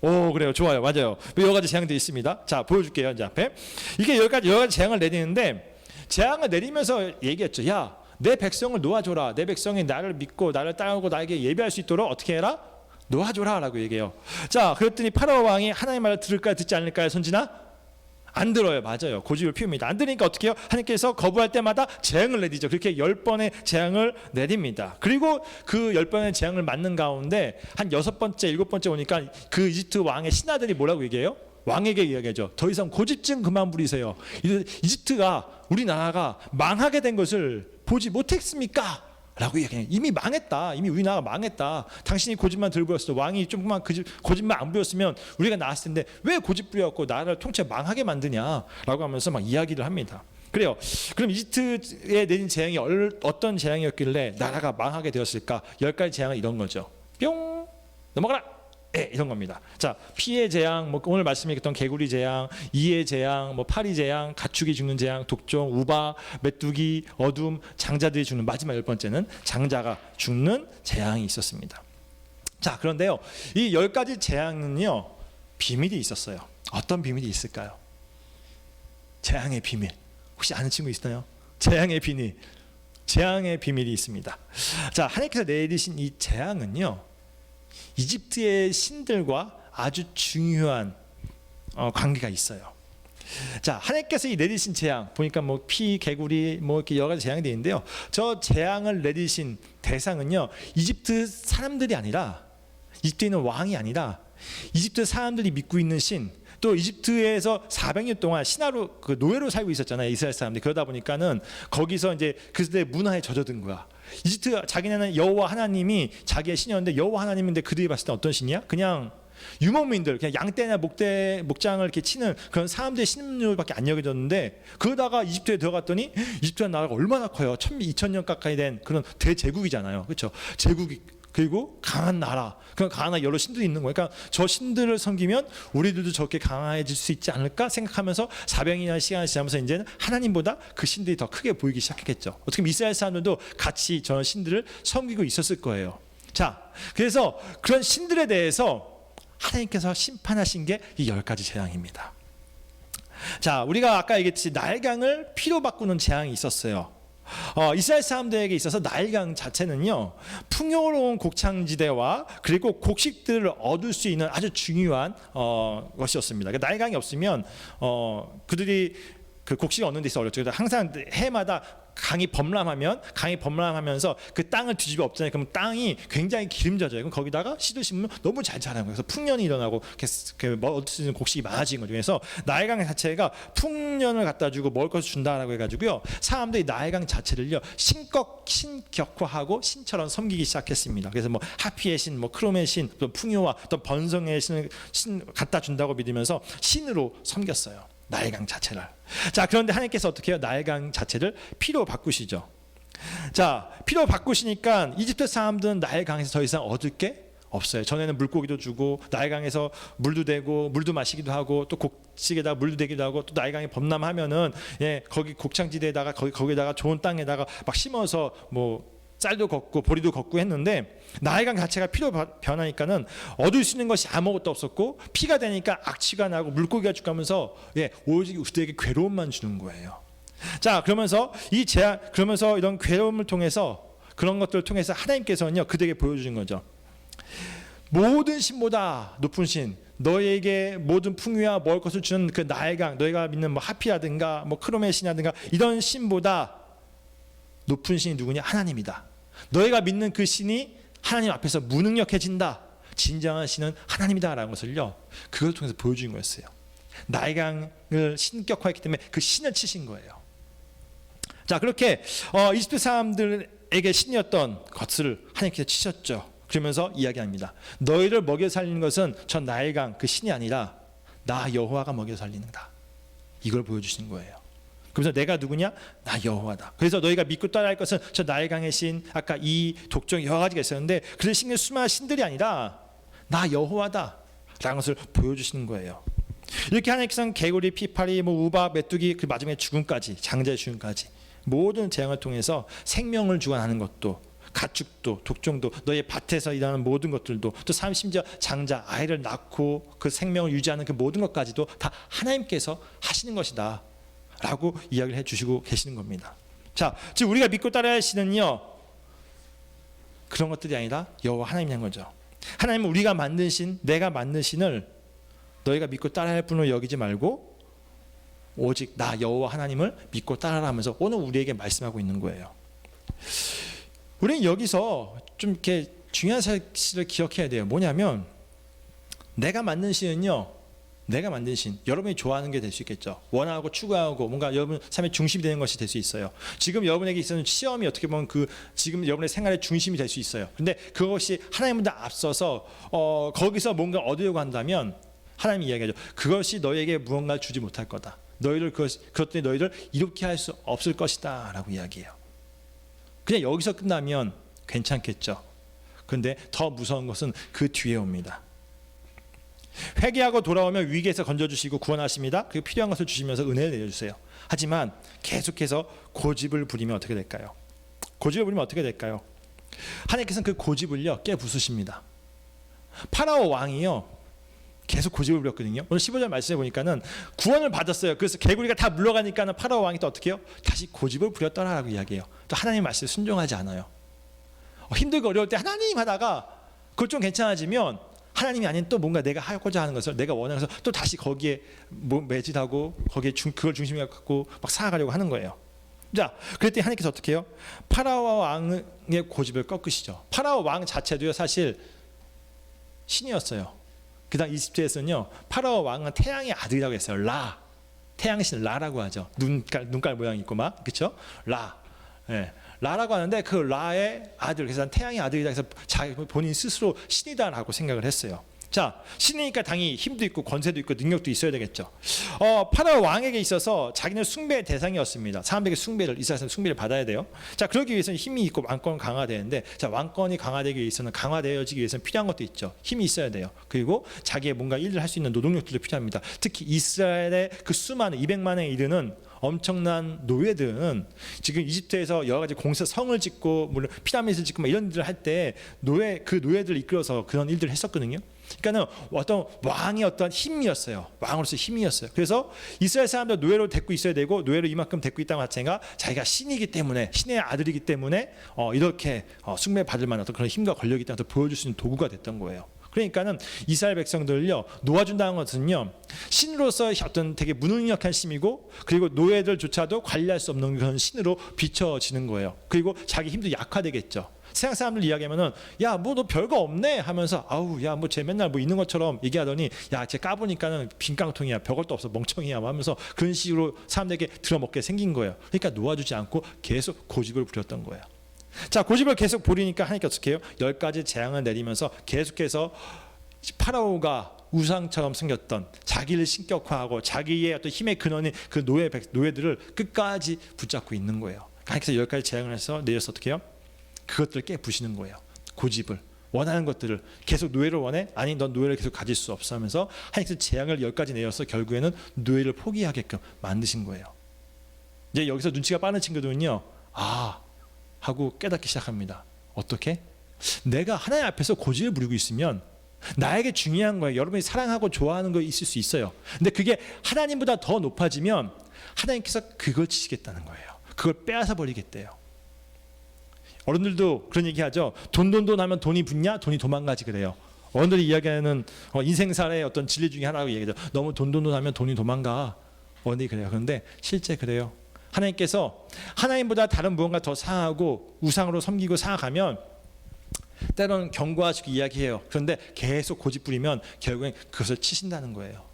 오, 그래요. 좋아요. 맞아요. 여러 가지 재앙들이 있습니다. 자, 보여줄게요. 이제 앞에. 이게 여러 가지 재앙을 내리는데, 재앙을 내리면서 얘기했죠. 야, 내 백성을 놓아줘라. 내 백성이 나를 믿고 나를 따르고 나에게 예배할 수 있도록 어떻게 해라? 놓아줘라 라고 얘기해요. 자, 그랬더니 파라오 왕이 하나님의 말을 들을까요? 듣지 않을까요? 선진아? 안 들어요. 맞아요. 고집을 피웁니다. 안 들으니까 어떻게 해요? 하나님께서 거부할 때마다 재앙을 내리죠. 그렇게 10번의 재앙을 내립니다. 그리고 그 10번의 재앙을 맞는 가운데 한 6번째, 7번째 오니까 그 이집트 왕의 신하들이 뭐라고 얘기해요? 왕에게 이야기하죠. 더 이상 고집 좀 그만 부리세요. 이집트가, 우리나라가 망하게 된 것을 보지 못했습니까? 라고 얘기해요. 이미 망했다. 이미 우리나라가 망했다. 당신이 고집만 들고 있었어. 왕이 조금만 고집만 안 부렸으면 우리가 나았을 텐데 왜 고집 부려갖고 나라를 통째 망하게 만드냐 라고 하면서 막 이야기를 합니다. 그래요. 그럼 이집트에 내린 재앙이 어떤 재앙이었길래 나라가 망하게 되었을까? 10가지 재앙은 이런 거죠. 뿅 넘어가라. 네, 이런 겁니다. 자, 피의 재앙, 뭐 오늘 말씀드렸던 개구리 재앙, 이의 재앙, 뭐 파리 재앙, 가축이 죽는 재앙, 독종, 우박, 메뚜기, 어둠, 장자들이 죽는, 마지막 10번째는 장자가 죽는 재앙이 있었습니다. 자, 그런데요, 이 10가지 재앙은요 비밀이 있었어요. 어떤 비밀이 있을까요? 재앙의 비밀. 혹시 아는 친구 있나요? 재앙의 비밀. 재앙의 비밀이 있습니다. 자, 하나님께서 내리신 이 재앙은요, 이집트의 신들과 아주 중요한 관계가 있어요. 자, 하나님께서 이 내리신 재앙 보니까 뭐 피, 개구리, 뭐 이렇게 여러 가지 재앙이 되는데요. 저 재앙을 내리신 대상은요, 이집트 사람들이 아니라, 이집트에 있는 왕이 아니라 이집트 사람들이 믿고 있는 신, 또 이집트에서 400년 동안 신하로 그 노예로 살고 있었잖아요, 이스라엘 사람들이. 그러다 보니까는 거기서 이제 그들의 문화에 젖어든 거야. 이집트 자기네는 여호와 하나님이 자기의 신이었는데, 여호와 하나님인데 그들이 봤을 때 어떤 신이야? 그냥 유목민들, 그냥 양떼나 목장을 이렇게 치는 그런 사람들의 신으로밖에 안 여겨졌는데, 그러다가 이집트에 들어갔더니 이집트라는 나라가 얼마나 커요. 2000년 가까이 된 그런 대제국이잖아요. 그렇죠? 제국이, 그리고 강한 나라, 그 강한 여러 신들이 있는 거예요. 그러니까 저 신들을 섬기면 우리들도 저렇게 강해질 수 있지 않을까 생각하면서 400년의 시간이 지나면서 이제는 하나님보다 그 신들이 더 크게 보이기 시작했겠죠. 어떻게 보면 이스라엘 사람들도 같이 저런 신들을 섬기고 있었을 거예요. 자, 그래서 그런 신들에 대해서 하나님께서 심판하신 게 이 10가지 재앙입니다. 자, 우리가 아까 얘기했듯이 날강을 피로 바꾸는 재앙이 있었어요. 이스라엘 사람들에게 있어서 나일강 자체는요 풍요로운 곡창지대와 그리고 곡식들을 얻을 수 있는 아주 중요한 것이었습니다. 그러니까 나일강이 없으면 그들이 그 곡식을 얻는 데 있어 어렵죠. 그래서 항상 해마다 강이 범람하면서 그 땅을 뒤집어 엎잖아요. 그럼 땅이 굉장히 기름져져요. 그럼 거기다가 씨를 심으면 너무 잘 자라는 거예요. 그래서 풍년이 일어나고 얻을 수 있는 곡식이 많아지는 거죠. 그래서 나일강 자체가 풍년을 갖다 주고 먹을 것을 준다라고 해가지고요. 사람들이 나일강 자체를요 신격화하고 신처럼 섬기기 시작했습니다. 그래서 뭐 하피의 신, 뭐 크롬의 신, 또 풍요와 또 번성의 신을 갖다 준다고 믿으면서 신으로 섬겼어요. 나일강 자체를. 자, 그런데 하나님께서 어떻게 해요? 나일강 자체를 피로 바꾸시죠. 자, 피로 바꾸시니까 이집트 사람들은 나일강에서 더 이상 얻을 게 없어요. 전에는 물고기도 주고 나일강에서 물도 되고 물도 마시기도 하고 또 곡식에다가 물도 되기도 하고 또 나일강이 범람하면은 거기 곡창지대에다가 거기다가 좋은 땅에다가 막 심어서 뭐 쌀도 걷고 보리도 걷고 했는데 나일강 자체가 피로 변하니까는 얻을 수 있는 것이 아무것도 없었고 피가 되니까 악취가 나고 물고기가 죽으면서 오직 그들에게 괴로움만 주는 거예요. 자, 그러면서 이런 괴로움을 통해서 그런 것들을 통해서 하나님께서는요 그들에게 보여주신 거죠. 모든 신보다 높은 신, 너에게 모든 풍요와 먹을 것을 주는 그 나일강, 너희가 믿는 뭐 하피라든가 뭐 크롬의 신이라든가 이런 신보다 높은 신이 누구냐? 하나님이다. 너희가 믿는 그 신이 하나님 앞에서 무능력해진다. 진정한 신은 하나님이다라는 것을요 그걸 통해서 보여주는 거였어요. 나일강을 신격화했기 때문에 그 신을 치신 거예요. 자, 그렇게 이집트 사람들에게 신이었던 것을 하나님께서 치셨죠. 그러면서 이야기합니다. 너희를 먹여 살리는 것은 저 나일강 그 신이 아니라 나 여호와가 먹여 살리는다. 이걸 보여주신 거예요. 그래서 내가 누구냐? 나 여호와다. 그래서 너희가 믿고 따라할 것은 저 나일강의 신, 아까 이 독종 여러 가지가 있었는데 그들 신은 수많은 신들이 아니라 나 여호와다 라는 것을 보여주시는 거예요. 이렇게 하나님께서는 개구리, 피파리, 뭐 우박, 메뚜기, 그 마지막에 죽음까지, 장자의 죽음까지 모든 재앙을 통해서 생명을 주관하는 것도, 가축도, 독종도, 너의 밭에서 일하는 모든 것들도, 또 심지어 장자, 아이를 낳고 그 생명을 유지하는 그 모든 것까지도 다 하나님께서 하시는 것이다 라고 이야기를 해주시고 계시는 겁니다. 자, 즉 우리가 믿고 따라야 신은요 그런 것들이 아니라 여호와 하나님이라는 거죠. 하나님은 우리가 만든 신, 내가 만든 신을 너희가 믿고 따라야 할 분으로 여기지 말고 오직 나 여호와 하나님을 믿고 따라라 하면서 오늘 우리에게 말씀하고 있는 거예요. 우리는 여기서 좀 이렇게 중요한 사실을 기억해야 돼요. 뭐냐면 내가 만든 신은요, 내가 만든 신, 여러분이 좋아하는 게 될 수 있겠죠. 원하고 추구하고 뭔가 여러분 삶의 중심이 되는 것이 될 수 있어요. 지금 여러분에게 있어서는 시험이 어떻게 보면 지금 여러분의 생활의 중심이 될 수 있어요. 근데 그것이 하나님보다 앞서서 거기서 뭔가 얻으려고 한다면 하나님이 이야기하죠. 그것이 너에게 무언가를 주지 못할 거다. 그것 때문에 너희를 이롭게 할 수 없을 것이다 라고 이야기해요. 그냥 여기서 끝나면 괜찮겠죠. 그런데 더 무서운 것은 그 뒤에 옵니다. 회개하고 돌아오면 위기에서 건져주시고 구원하십니다. 그리고 필요한 것을 주시면서 은혜를 내려주세요. 하지만 계속해서 고집을 부리면 어떻게 될까요? 고집을 부리면 어떻게 될까요? 하나님께서는 그 고집을요 깨부수십니다. 파라오 왕이요 계속 고집을 부렸거든요. 오늘 15절 말씀해 보니까는 구원을 받았어요. 그래서 개구리가 다 물러가니까는 파라오 왕이 또 어떻게 해요? 다시 고집을 부렸더라라고 이야기해요. 또 하나님 말씀에 순종하지 않아요. 힘들고 어려울 때 하나님 하다가 그걸 좀 괜찮아지면 하나님이 아닌 또 뭔가 내가 하고자 하는 것을 내가 원해서 또 다시 거기에 매진하고 거기에 그걸 중심에 갖고 막 살아가려고 하는 거예요. 자, 그랬더니 하나님께서 어떻게 해요? 파라오 왕의 고집을 꺾으시죠. 파라오 왕 자체도요 사실 신이었어요. 그다음 이집트에서는요 파라오 왕은 태양의 아들이라고 했어요. 라, 태양의 신 라라고 하죠. 눈깔 모양이 있고 막 그렇죠? 라, 라라고 하는데 그 라의 아들, 그래서 태양의 아들이다 해서 본인 스스로 신이다라고 생각을 했어요. 자, 신이니까 당연히 힘도 있고 권세도 있고 능력도 있어야 되겠죠. 파라오 왕에게 있어서 자기는 숭배의 대상이었습니다. 사람들에게 이스라엘에서는 숭배를 받아야 돼요. 자, 그러기 위해서는 힘이 있고 왕권은 강화되는데, 자, 왕권이 강화되기 위해서는 강화되어지기 위해서는 필요한 것도 있죠. 힘이 있어야 돼요. 그리고 자기의 뭔가 일을 할 수 있는 노동력들도 필요합니다. 특히 이스라엘의 그 수많은 200만에 이르는 엄청난 노예들은 지금 이집트에서 여러 가지 성을 짓고 물론 피라미드를 짓고 이런 일을 할 때 그 노예들을 이끌어서 그런 일들을 했었거든요. 그러니까는 어떤 왕의 어떤 힘이었어요. 왕으로서 힘이었어요. 그래서 이스라엘 사람들 노예로 데리고 있어야 되고 노예로 이만큼 데리고 있다는 자체가 자기가 신이기 때문에 신의 아들이기 때문에 이렇게 숭배받을 만한 어떤 그런 힘과 권력이 있다는 것을 보여줄 수 있는 도구가 됐던 거예요. 그러니까는 이스라엘 백성들을요 놓아준다는 것은요 신으로서 어떤 되게 무능력한 신이고 그리고 노예들조차도 관리할 수 없는 그런 신으로 비춰지는 거예요. 그리고 자기 힘도 약화되겠죠. 세상 사람들 이야기하면은 야 뭐 너 별거 없네 하면서 아우 야 뭐 쟤 맨날 뭐 있는 것처럼 얘기하더니 야 쟤 까보니까는 빈깡통이야 별것도 없어 멍청이야 하면서 그런 식으로 사람들에게 들어먹게 생긴 거예요. 그러니까 놓아주지 않고 계속 고집을 부렸던 거예요. 자 고집을 계속 부리니까 하니까 어떻게 해요? 10가지 재앙을 내리면서 계속해서 파라오가 우상처럼 생겼던 자기를 신격화하고 자기의 어떤 힘의 근원인 그 노예들을 끝까지 붙잡고 있는 거예요. 그래서 10가지 재앙을 해서 내려서 어떻게 해요? 그것들을 깨부시는 거예요. 고집을 원하는 것들을 계속 노예를 원해? 아니 넌 노예를 계속 가질 수 없어 하면서 하나님께서 재앙을 10가지 내려서 결국에는 노예를 포기하게끔 만드신 거예요. 이제 여기서 눈치가 빠른 친구들은요 아 하고 깨닫기 시작합니다. 어떻게? 내가 하나님 앞에서 고집을 부리고 있으면 나에게 중요한 거예요. 여러분이 사랑하고 좋아하는 거 있을 수 있어요. 근데 그게 하나님보다 더 높아지면 하나님께서 그걸 치시겠다는 거예요. 그걸 빼앗아 버리겠대요. 어른들도 그런 얘기하죠. 돈 하면 돈이 붙냐? 돈이 도망가지 그래요. 어른들이 이야기하는 인생살의 어떤 진리 중에 하나라고 얘기하죠. 너무 돈 하면 돈이 도망가. 어른들이 그래요. 그런데 실제 그래요. 하나님께서 하나님보다 다른 무언가 더 사랑하고 우상으로 섬기고 사랑하면 때로는 경고하시고 이야기해요. 그런데 계속 고집 부리면 결국엔 그것을 치신다는 거예요.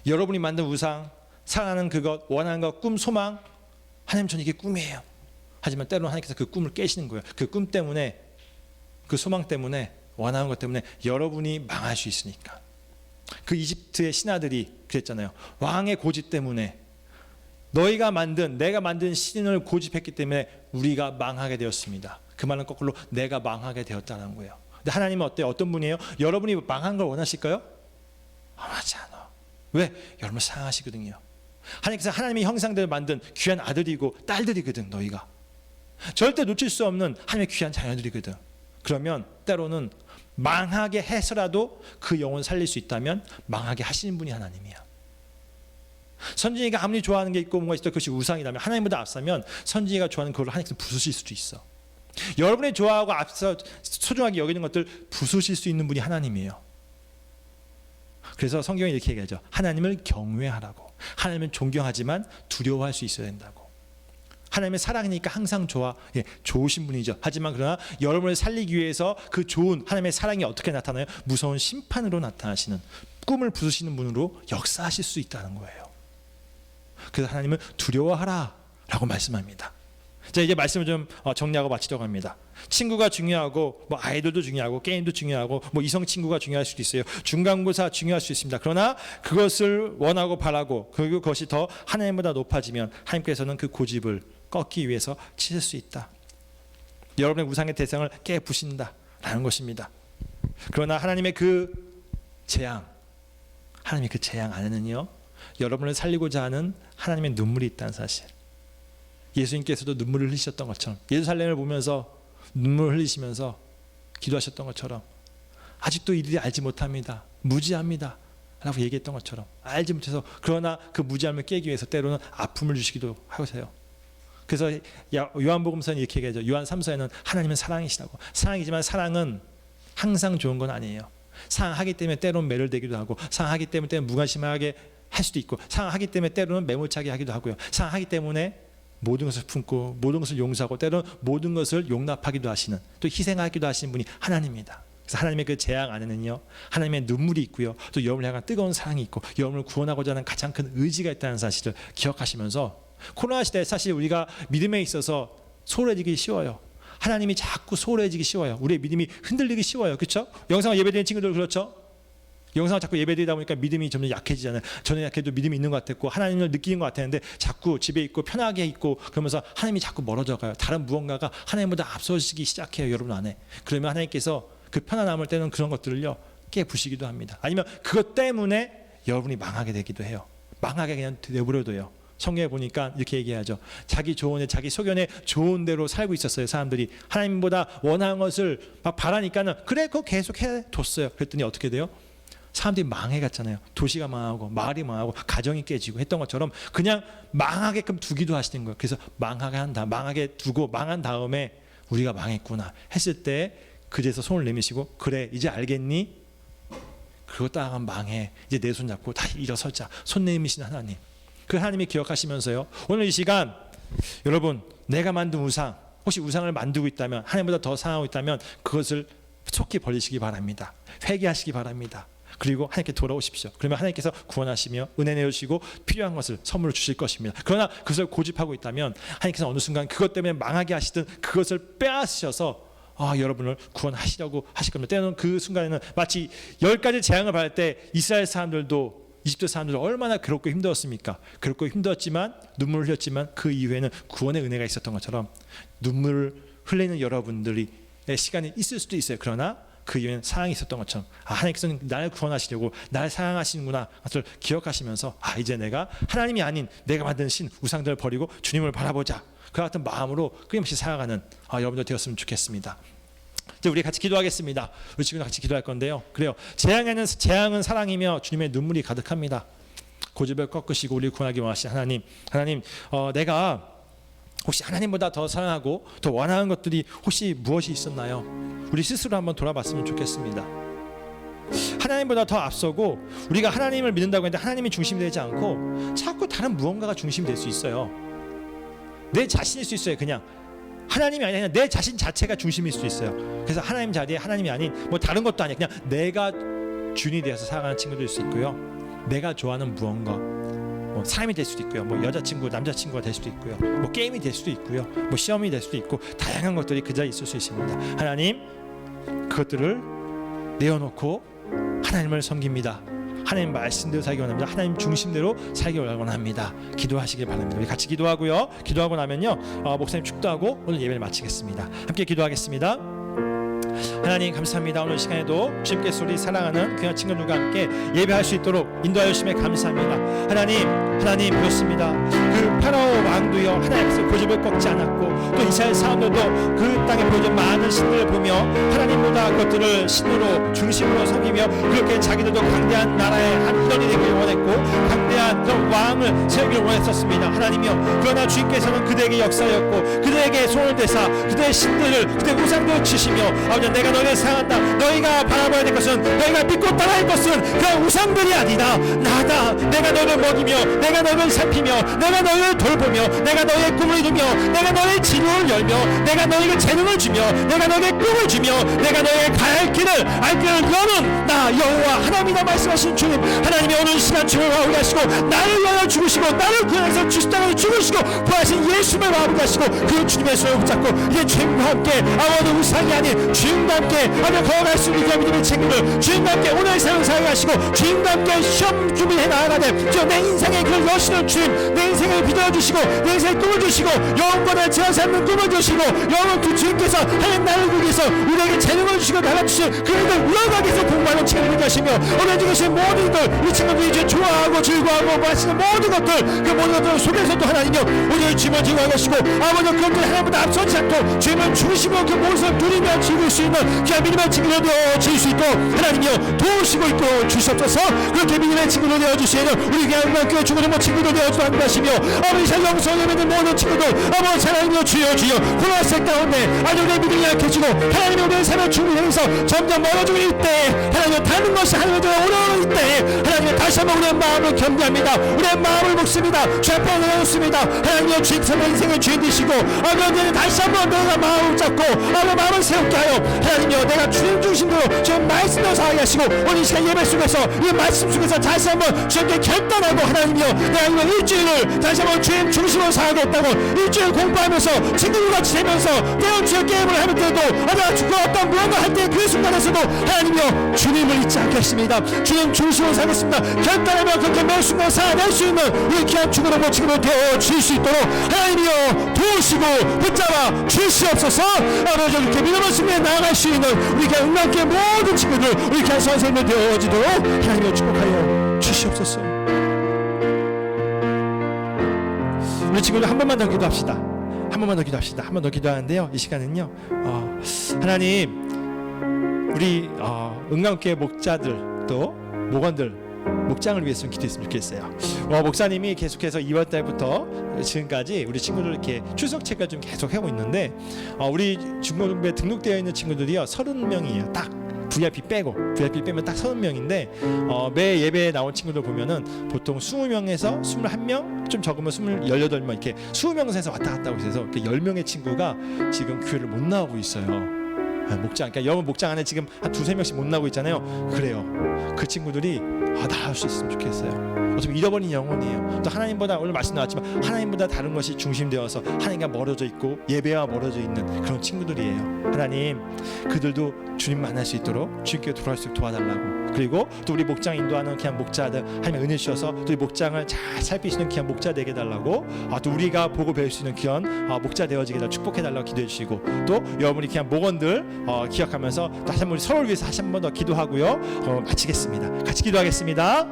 여러분이 만든 우상, 사랑하는 그것, 원하는 것, 꿈, 소망 하나님 전 이게 꿈이에요. 하지만 때로는 하나님께서 그 꿈을 깨시는 거예요. 그 꿈 때문에 그 소망 때문에 원하는 것 때문에 여러분이 망할 수 있으니까. 그 이집트의 신하들이 그랬잖아요. 왕의 고집 때문에 내가 만든 신을 고집했기 때문에 우리가 망하게 되었습니다. 그 말은 거꾸로 내가 망하게 되었다는 거예요. 근데 하나님은 어때요? 어떤 분이에요? 여러분이 망한 걸 원하실까요? 원하지 않아. 왜? 여러분을 사랑하시거든요. 하나님께서 하나님의 형상대로 만든 귀한 아들이고 딸들이거든 너희가. 절대 놓칠 수 없는 하나님의 귀한 자녀들이거든. 그러면 때로는 망하게 해서라도 그 영혼을 살릴 수 있다면 망하게 하시는 분이 하나님이야. 선진이가 아무리 좋아하는 게 있고 뭔가 있어 그것이 우상이라면 하나님보다 앞서면 선진이가 좋아하는 그걸 하나님께서 부수실 수도 있어. 여러분이 좋아하고 앞서 소중하게 여기는 것들 부수실 수 있는 분이 하나님이에요. 그래서 성경이 이렇게 얘기하죠. 하나님을 경외하라고. 하나님은 존경하지만 두려워할 수 있어야 된다고. 하나님의 사랑이니까 항상 좋으신 분이죠. 하지만 그러나 여러분을 살리기 위해서 그 좋은 하나님의 사랑이 어떻게 나타나요? 무서운 심판으로 나타나시는 꿈을 부수시는 분으로 역사하실 수 있다는 거예요. 그래서 하나님은 두려워하라 라고 말씀합니다. 자 이제 말씀을 좀 정리하고 마치려고 합니다. 친구가 중요하고 뭐 아이돌도 중요하고 게임도 중요하고 뭐 이성 친구가 중요할 수도 있어요. 중간고사 중요할 수 있습니다. 그러나 그것을 원하고 바라고 그리고 그것이 더 하나님보다 높아지면 하나님께서는 그 고집을 꺾기 위해서 치실 수 있다. 여러분의 우상의 대상을 깨부신다라는 것입니다. 그러나 하나님의 그 재앙 안에는요 여러분을 살리고자 하는 하나님의 눈물이 있다는 사실. 예수님께서도 눈물을 흘리셨던 것처럼 예루살렘을 보면서 눈물을 흘리시면서 기도하셨던 것처럼 아직도 이들이 알지 못합니다. 무지합니다. 라고 얘기했던 것처럼 알지 못해서 그러나 그 무지함을 깨기 위해서 때로는 아픔을 주시기도 하세요. 그래서 요한복음서는 이렇게 얘기하죠. 요한 3서에는 하나님은 사랑이시라고. 사랑이지만 사랑은 항상 좋은 건 아니에요. 사랑하기 때문에 때로는 매료되기도 하고 사랑하기 때문에 무관심하게 할 수도 있고 사랑하기 때문에 때로는 매몰차게 하기도 하고요. 사랑하기 때문에 모든 것을 품고 모든 것을 용서하고 때로는 모든 것을 용납하기도 하시는 또 희생하기도 하시는 분이 하나님입니다. 그래서 하나님의 그 재앙 안에는요 하나님의 눈물이 있고요 또 여러분을 향한 뜨거운 사랑이 있고 여러분을 구원하고자 하는 가장 큰 의지가 있다는 사실을 기억하시면서 코로나 시대에 사실 우리가 믿음에 있어서 소홀해지기 쉬워요. 하나님이 자꾸 소홀해지기 쉬워요. 우리의 믿음이 흔들리기 쉬워요. 그렇죠? 영상을 예배드리는 친구들 그렇죠? 영상을 자꾸 예배드리다 보니까 믿음이 점점 약해지잖아요. 저는 약해도 믿음이 있는 것 같았고 하나님을 느끼는 것 같았는데 자꾸 집에 있고 편하게 있고 그러면서 하나님이 자꾸 멀어져 가요. 다른 무언가가 하나님보다 앞서시기 시작해요. 여러분 안에. 그러면 하나님께서 그 편안함을 때는 그런 것들을요 깨부시기도 합니다. 아니면 그것 때문에 여러분이 망하게 되기도 해요. 망하게 그냥 내버려둬요. 성경에 보니까 이렇게 얘기하죠. 자기 조언에 자기 소견에 좋은 대로 살고 있었어요. 사람들이 하나님보다 원하는 것을 막 바라니까는 그래 그거 계속 해뒀어요. 그랬더니 어떻게 돼요? 사람들이 망해갔잖아요. 도시가 망하고 마을이 망하고 가정이 깨지고 했던 것처럼 그냥 망하게끔 두기도 하시는 거예요. 그래서 망하게 두고 망한 다음에 우리가 망했구나 했을 때 그제서 손을 내미시고 그래 이제 알겠니? 그거 따라가면 망해. 이제 내 손 잡고 다시 일어서자. 손 내미신 하나님. 그 하나님이 기억하시면서요. 오늘 이 시간 여러분 내가 만든 우상 혹시 우상을 만들고 있다면 하나님보다 더 사랑하고 있다면 그것을 속히 버리시기 바랍니다. 회개하시기 바랍니다. 그리고 하나님께 돌아오십시오. 그러면 하나님께서 구원하시며 은혜 내주시고 필요한 것을 선물로 주실 것입니다. 그러나 그것을 고집하고 있다면 하나님께서 어느 순간 그것 때문에 망하게 하시든 그것을 빼앗으셔서 여러분을 구원하시려고 하실 겁니다. 때로는 그 순간에는 마치 10가지 재앙을 받을 때 이스라엘 사람들도 이집트 사람들도 얼마나 괴롭고 힘들었습니까? 괴롭고 힘들었지만 눈물을 흘렸지만 그 이후에는 구원의 은혜가 있었던 것처럼 눈물을 흘리는 여러분들이 시간이 있을 수도 있어요. 그러나 그 이후에는 사랑이 있었던 것처럼 하나님께서는 나를 구원하시려고 나를 사랑하시는구나 그것을 기억하시면서 이제 내가 하나님이 아닌 내가 만든 신 우상들을 버리고 주님을 바라보자. 그 같은 마음으로 끊임없이 살아가는 여러분들 되었으면 좋겠습니다. 이제 우리 같이 기도하겠습니다. 우리 지금 같이 기도할 건데요. 그래요. 재앙은 사랑이며 주님의 눈물이 가득합니다. 고집을 꺾으시고 우리 구원하기 원하신 하나님, 내가 혹시 하나님보다 더 사랑하고 더 원하는 것들이 혹시 무엇이 있었나요? 우리 스스로 한번 돌아봤으면 좋겠습니다. 하나님보다 더 앞서고 우리가 하나님을 믿는다고 했는데 하나님이 중심이 되지 않고 자꾸 다른 무언가가 중심이 될 수 있어요. 내 자신일 수 있어요. 그냥 하나님이 아니라 내 자신 자체가 중심일 수 있어요. 그래서 하나님 자리에 하나님이 아닌 뭐 다른 것도 아니에요. 그냥 내가 주인이 되어서 살아가는 친구들일 수 있고요. 내가 좋아하는 무언가 뭐 사람이 될 수도 있고요. 뭐 여자친구, 남자친구가 될 수도 있고요. 뭐 게임이 될 수도 있고요. 뭐 시험이 될 수도 있고 다양한 것들이 그 자리에 있을 수 있습니다. 하나님 그것들을 내어놓고 하나님을 섬깁니다. 하나님 말씀대로 살기 원합니다. 하나님 중심대로 살기 원합니다. 기도하시길 바랍니다. 우리 같이 기도하고요. 기도하고 나면요 목사님 축도하고 오늘 예배를 마치겠습니다. 함께 기도하겠습니다. 하나님 감사합니다. 오늘 시간에도 주님께서 우리 사랑하는 귀한 친구들과 함께 예배할 수 있도록 인도하여 주심에 감사합니다. 하나님 그렇습니다. 그 파라오 왕도요 하나님께서 고집을 꺾지 않았고 또 이스라엘 사람들도 그 땅에 보여준 많은 신들을 보며 하나님보다 그것들을 신으로 중심으로 섬기며 그렇게 자기들도 강대한 나라의 한 일원이 되기를 원했고 강대한 그런 왕을 세우기를 원했었습니다. 하나님이여 그러나 주님께서는 그들에게 역사였고 그들에게 손을 대사 그들의 신들을 그들의 우상들을 치시며 아버지 내가 너희를 사랑한다. 너희가 바라봐야 될 것은 너희가 믿고 따라할 것은 그 우상들이 아니다. 나다. 내가 너희를 먹이며 내가 너희를 살피며 내가 너희를 돌보며 내가 너희의 꿈을 이루며 내가 너희의 진로를 열며 내가 너희에게 재능을 주며 내가 너희에게 꿈을 주며 내가 너희의 갈 길을 알 길을 여는 나 여호와 하나님이다 말씀하신 주님 하나님이 오늘 시간 주를 와오게 하시고 나를 위하여 죽으시고 나를 구원해서 주시다가 죽으시고 부활하신 예수님을 와오게 하시고 그 주님의 손을 붙잡고 이제 주님과 함께 아무도 우상이 아닌 주님과 함께 하며 걸어갈 수 있는 믿음의 친구들 주님과 함께 오늘 삶을 살게 하시고 주님과 함께 시험 준비해 나아가되 내 인생의 그 여신을 주님 내 인생을 비춰주시고 내 인생의 꿈을 주시고 영원권을 제한 삶는 꿈을 주시고 영원 그 주님께서 하나님 나를 위기 위해서 우리에게 재능을 주시고 나가주신 그들을 우러가게 해서 공부하는 친구들이 하시며 오늘 주신 모든 것들 이 친구들이 이제 좋아하고 즐거워하고 마시는 모든 것들 그 모든 것들 속에서도 하나님이여 오늘 주님을 즐거워하게 하시고 아버지 그것들 하나님보다 앞서지 않고 주님을 죽으시고 그 모습을 누리며 즐길 수 있는 귀한 믿음의 친구로 되어질 수 있도록 하나님이여 도우시고 있고 주시옵소서. 그렇게 믿음의 친구로 되어주시는 우리 귀한 음악교회 중고등부 친구들 되어주고 합니다시며 아버지 잘 영성에 믿는 모든 친구들 아버지 하나님이여 주여 코로나 색 가운데 아주 우리의 믿음이 약해지고 하나님의 우리의 삶을 준비해서 점점 멀어지고 이때 하나님의 닮은 것이 하나님의 어려운 이때 하나님의 다시 한번 우리의 마음을 겸비합니다. 우리의 마음을 먹습니다. 주 앞에 내놓습니다. 하나님의 주님께서 내 인생을 주인 되시고 아버지 다시 한번 내가 마음을 잡고 아버지 마음을 세우게 하여 하나님이여 내가 주님 중심으로 주님 말씀으로 살게 하시고 오늘 시간 예배 속에서 이 말씀 속에서 다시 한번 주님께 결단하고 하나님이여 내가 이번 일주일을 다시 한번 주님 중심으로 살겠다고 일주일 공부하면서 친구들과 지내면서 때론 주의 게임을 할 때도 아주 그 어떤 무언가 할 때 그 순간에서도 하나님이여 주님을 잊지 않겠습니다. 주님 중심으로 살겠습니다. 결단하며 그렇게 매 순간 살아낼 수 있는 우리 귀한 죽으로 모친구로 되어질 수 있도록 하나님이여 도우시고 붙잡아 주시옵소서. 아버지 이렇게 믿음을 승리해 나아갈 수 있는 우리 귀한 음악계 모든 친구들 우리 귀한 선생님을 되어지도록 하나님이여 축복하여 주시옵소서. 우리 친구들 한 번만 더 기도합시다. 한 번만 더 기도합시다. 한 번 더 기도하는데요. 이 시간은요. 하나님, 우리 은광교회 목자들 또 목원들 목장을 위해서 좀 기도했으면 좋겠어요. 목사님이 계속해서 2월 달부터 지금까지 우리 친구들 이렇게 출석 체크를 좀 계속 하고 있는데 우리 중고등부에 등록되어 있는 친구들이요 30명이에요. 딱 VIP 빼고 VIP 빼면 딱 30명인데 매 예배에 나온 친구들 보면은 보통 20명에서 21명 좀 적으면 18명 이렇게 20명에서 왔다 갔다 하고 있어서 10명의 친구가 지금 교회를 못 나오고 있어요. 목장, 그러니까 여러분 목장 안에 지금 한 2-3명씩 못 나오고 있잖아요. 그래요. 그 친구들이 나올 수 있으면 좋겠어요. 어차피 잃어버린 영혼이에요. 또 하나님보다 오늘 말씀 나왔지만 하나님보다 다른 것이 중심되어서 하나님과 멀어져 있고 예배와 멀어져 있는 그런 친구들이에요. 하나님, 그들도 주님 만날 수 있도록 주님께 돌아올 수 있도록 도와달라고. 그리고 또 우리 목장 인도하는 귀한 목자들 하나님 은혜 주셔서 또 이 목장을 잘 살피시는 귀한 목자 되게 달라고. 또 우리가 보고 배울 수 있는 귀한 목자 되어지게 달라고 축복해 달라고 기도해 주시고, 또 여러분이 귀한 목원들 기억하면서 또 다시 한번 우리 서로를 위해서 다시 한 번 더 기도하고요. 마치겠습니다. 같이 기도하겠습니다.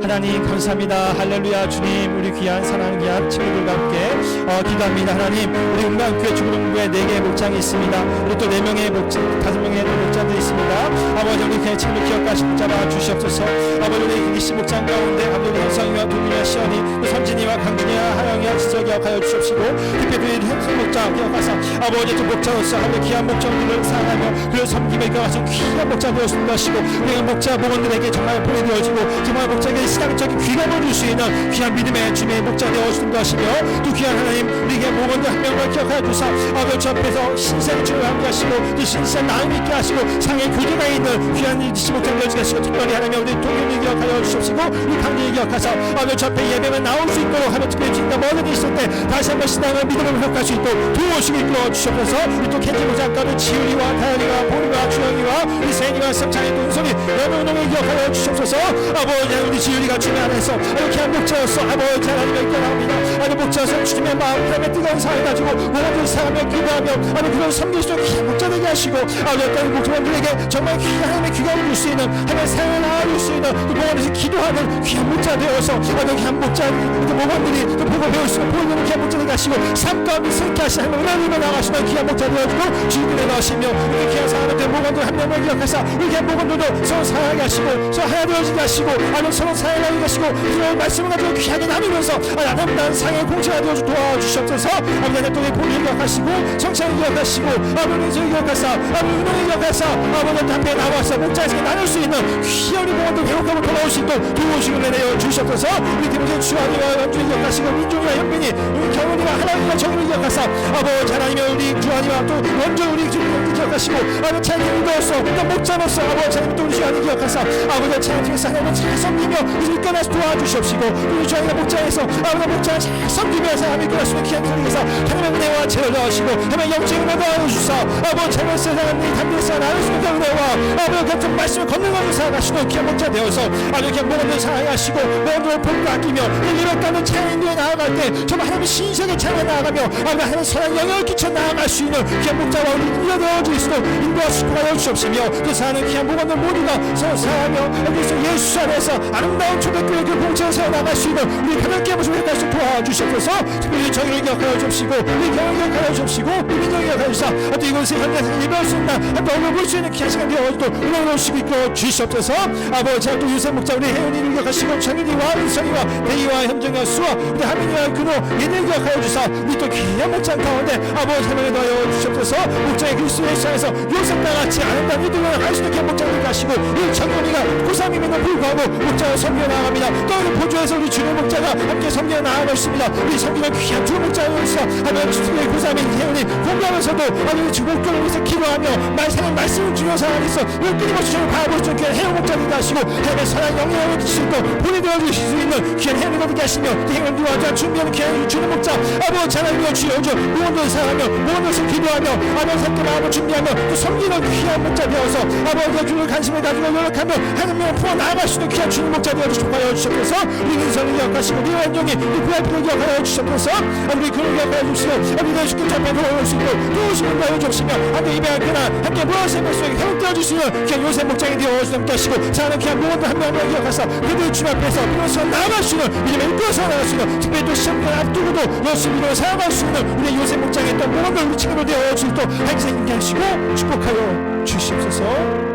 하나님 감사합니다. 할렐루야. 주님, 우리 귀한 사랑하는 귀한 친구들과 함께 기도합니다. 하나님, 우리 은광교회 중고등부에 4개의 목장이 있습니다. 우리 또 4명의 목장, 5명의 목장들이 있습니다. 아버지, 우리 교회 친구들 기억하시고 잡아 주시옵소서. 아버지, 우리 이시 목장 가운데 아버지 현성이와 도민이와 시연이, 선진이와 강준이와 하영이와 지적 기억하여 주시옵시고, 특별히 현성 목장 기억하사 아버지 또 목장으로서 하나님 귀한 목장들을 사랑하며 그를 섬기며 이끌어가신 귀한 목장 되었습니다. 하시고 우리가 목자 목원들에게 정말 보내되어지고 정말 목자에게 신앙적인 귀감을 줄 수 있는 귀한 믿음의 주님의 목자 되어주신다 하시며, 또 귀한 하나님 우리에게 목원들 한 명을 기억하여 주사 아버지 주 앞에서 신세를 주를 함께 하시고 또 신세 나눔 있게 하시고 상의 교제가 있는 귀한 이시 목자 되어주게 하시고, 특별히 하나님 우리 동료를 기억하여 주시옵시고 우리 강진을 기억하사 아버지 주 앞에 예배만 나올 수 있도록 하며 특별히 주님과 멀리 있을 때 다시 한번 신앙을 믿음을 회복할 수 있도록 도우시고 이끌어 주시옵소서. 우리 또 켄지 목장가를 지율이와 다현이와 보리와 주영이와 우리 세인이와 삼창의 동선이 여러분을 기억하여 주시옵소서. 아버지 우리 지율이가 주님 안에서 이렇게 한 목자였어. 아버지 하나님을 기억합니다. 아버지 목자여서 주님의 마음 땀에 뜨거운 사랑을 가지고 모든 사람을 기도하며 아버지 그런 섬길 수 있는 귀한 목자 되게 하시고, 아버지 어떤 목자들에게 정말 귀한 하나님의 귀감을 줄 수 있는 하나님의 사랑을 나아줄 수 있는 또 목원에서 기도하는 귀한 목자 되어서 아버지 귀한 목자 또 목원들이 또 보고 배울 수 있는 보이는 귀한 목자 되게 하시고, 삶 가운데 승케 하시는 하나님의 은혜를 나가시는 귀한 목자 되어주고 주님을 나가시며 우리 귀한 사람들 목원들 한 명을 기억하사 우리 귀한 목원들도 서로 사랑하게 하시고 서로 하나 되어지게 하시고 아버지 서로 사랑하게 하시고 그런 말씀을 가지고 귀하게 나누면서 아름다운 상의 공체가 되어주 도와주시옵소서. 아버지 하나님 또 본인을 기억하시고 정체를 기억하시고 아버지 은혜를 기억하사 아버지 은혜를 기억하사 아버지 앞에 나와서 목자에서 나눌 수 있는 귀한 우리 목원들 회복하고 돌아올 수 있도록 도우시고 내려 주시옵소서. 우리 김우진 주한이와 연주를 기억하시고 민종이와 현빈이 우리 경훈이와 하나님과 정의를 기억하사 아버지 하나님의 우리 주한이와 또 원조 우리 주님을 기억하시고 아버지 찬양을 넣었어 또 목자로서 아버지 하나님 또 우리 주한이 기억하사 아버지 찬양에서 하나님을 잘 섬기며 우리 꺼내서 도와주시옵시고 우리 주한이가 목자에서 아버지 목자를 잘 섬기면서 하나님 끌어주시는 귀한 소리에서 하나님의 은혜와 죄를 넣으시고 하나님의 영적인 은혜를 넣어주시사 아버지 하나님의 세상을 담대해서 나눌 수 있는 은혜와 아버지 같은 말씀을 건너가면서 살아가시는 귀한 목자 되어서 아버지 귀한 목원들 사랑하시고 목원들을 복을 아끼며 예배가는 찬양인도에 나아갈 때 정말 하나님의 신세계 찬양에 나아가며 아버지 하나님의 선한 영역을 끼쳐 나아갈 수 있는 귀한 목자와 우리 인도되어 주시도록 인도하시고 하여 주옵시며 또 사는 귀한 목원들 모두가 서로 사랑하며 여기서 예수 안에서 아름다운 초대교회 그 공체를 세워나갈 수 있는 우리 가볍게 모습을 다시 도와주시옵소서. 특별히 저희를 기억하여 주옵시고 우리 경을 기억하여 주옵시고 우리 민정을 기억하여 주사 또 이곳에 현장에서 예배할 수 있는 또 얼굴 볼 수 있는 귀한 시간 되어주도록 은혜로 오시고 이끌어 주시옵소서. 아버지 또 유세 목자 우리 혜연이를 기억하시고 정윤이와 은성이와 대희와 현정이와 수와 우리 하민이와 근호 얘들 기억하여 주사 우리 또 귀한 목장 가운데 아버지 하나님을 더하여 주시옵소서. 목장의 그리스도의 시장에서 요셉과 같이 아름다운 이들을 할 수 있는 귀한 목장을 가시고 우리 정윤이가 고3임에도 불구하고 목장을 섬겨 나아갑니다. 또 우리 보조에서 우리 주님 목자가 함께 섬겨 나아가고 있습니다. 우리 섬기는 귀한 주 목자로서 하나님 주님의 고3인 혜연이 공부하면서도 아버지 주 목자를 위해서 기도하며 말씀을 주면서 하나님께서 우리 끊임없이 저를 바라볼 수 있는 귀한 혜연 목자를 가시고 하나님의 선한 영향을 주시고 보내되어 주실 수 있는 귀한 혜연이 되게 하시며 혜연을 도와줘 준비하는 귀한 주님 목자 아버지 하나님 위해 주여줘 무언 것을 사랑하며 무언 것을 기도하며 아버지 함께 마음을 준비하며 또 섬기는 귀한 목자 되어서 아버지의 주를 관심을 가지고 노력하며 하나님을 부어 나아갈 수 있는 귀한 주님 목자 되어 주시옵소서. 주셔서 우리 인성을 기억하시고 우리 완전히 우리 부활들을 기억하여 주셔서 우리 그를 기억하여 주시고 우리 내 죽은 자매 돌아올 수 있고 도우시는 거여 주시며 함께 예배할 때나 함께 무엇의 백성에게 회복되어 주시는 귀한 요새 목장이 되어 주시는 함께 하시고 사랑하는 귀한 무언들 한 명을 기억하사 그들의 주님 앞에서 비로소 나아갈 수 있는 믿음의 이끌어서 나아갈 수 있는 특별히 또 시험을 앞두고도 열심히로 살아갈 수 있는 우리 요새 목장의 또 무언들 우리 친구들 되어 주시고 또 항상 함께 하시고 축복하여 주시옵소서.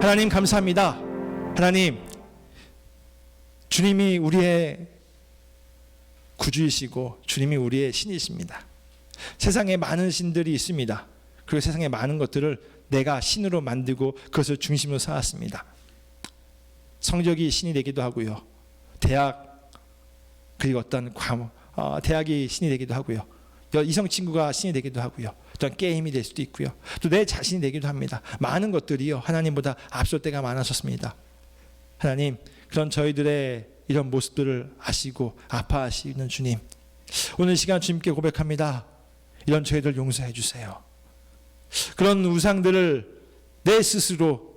하나님 감사합니다. 하나님 주님이 우리의 구주이시고 주님이 우리의 신이십니다. 세상에 많은 신들이 있습니다. 그리고 세상에 많은 것들을 내가 신으로 만들고 그것을 중심으로 삼았습니다. 성적이 신이 되기도 하고요. 대학 그리고 어떤 대학이 신이 되기도 하고요. 이성 친구가 신이 되기도 하고요. 어떤 게임이 될 수도 있고요. 또 내 자신이 되기도 합니다. 많은 것들이요 하나님보다 앞설 때가 많아졌습니다. 하나님 그런 저희들의 이런 모습들을 아시고 아파하시는 주님, 오늘 시간 주님께 고백합니다. 이런 저희들 용서해 주세요. 그런 우상들을 내 스스로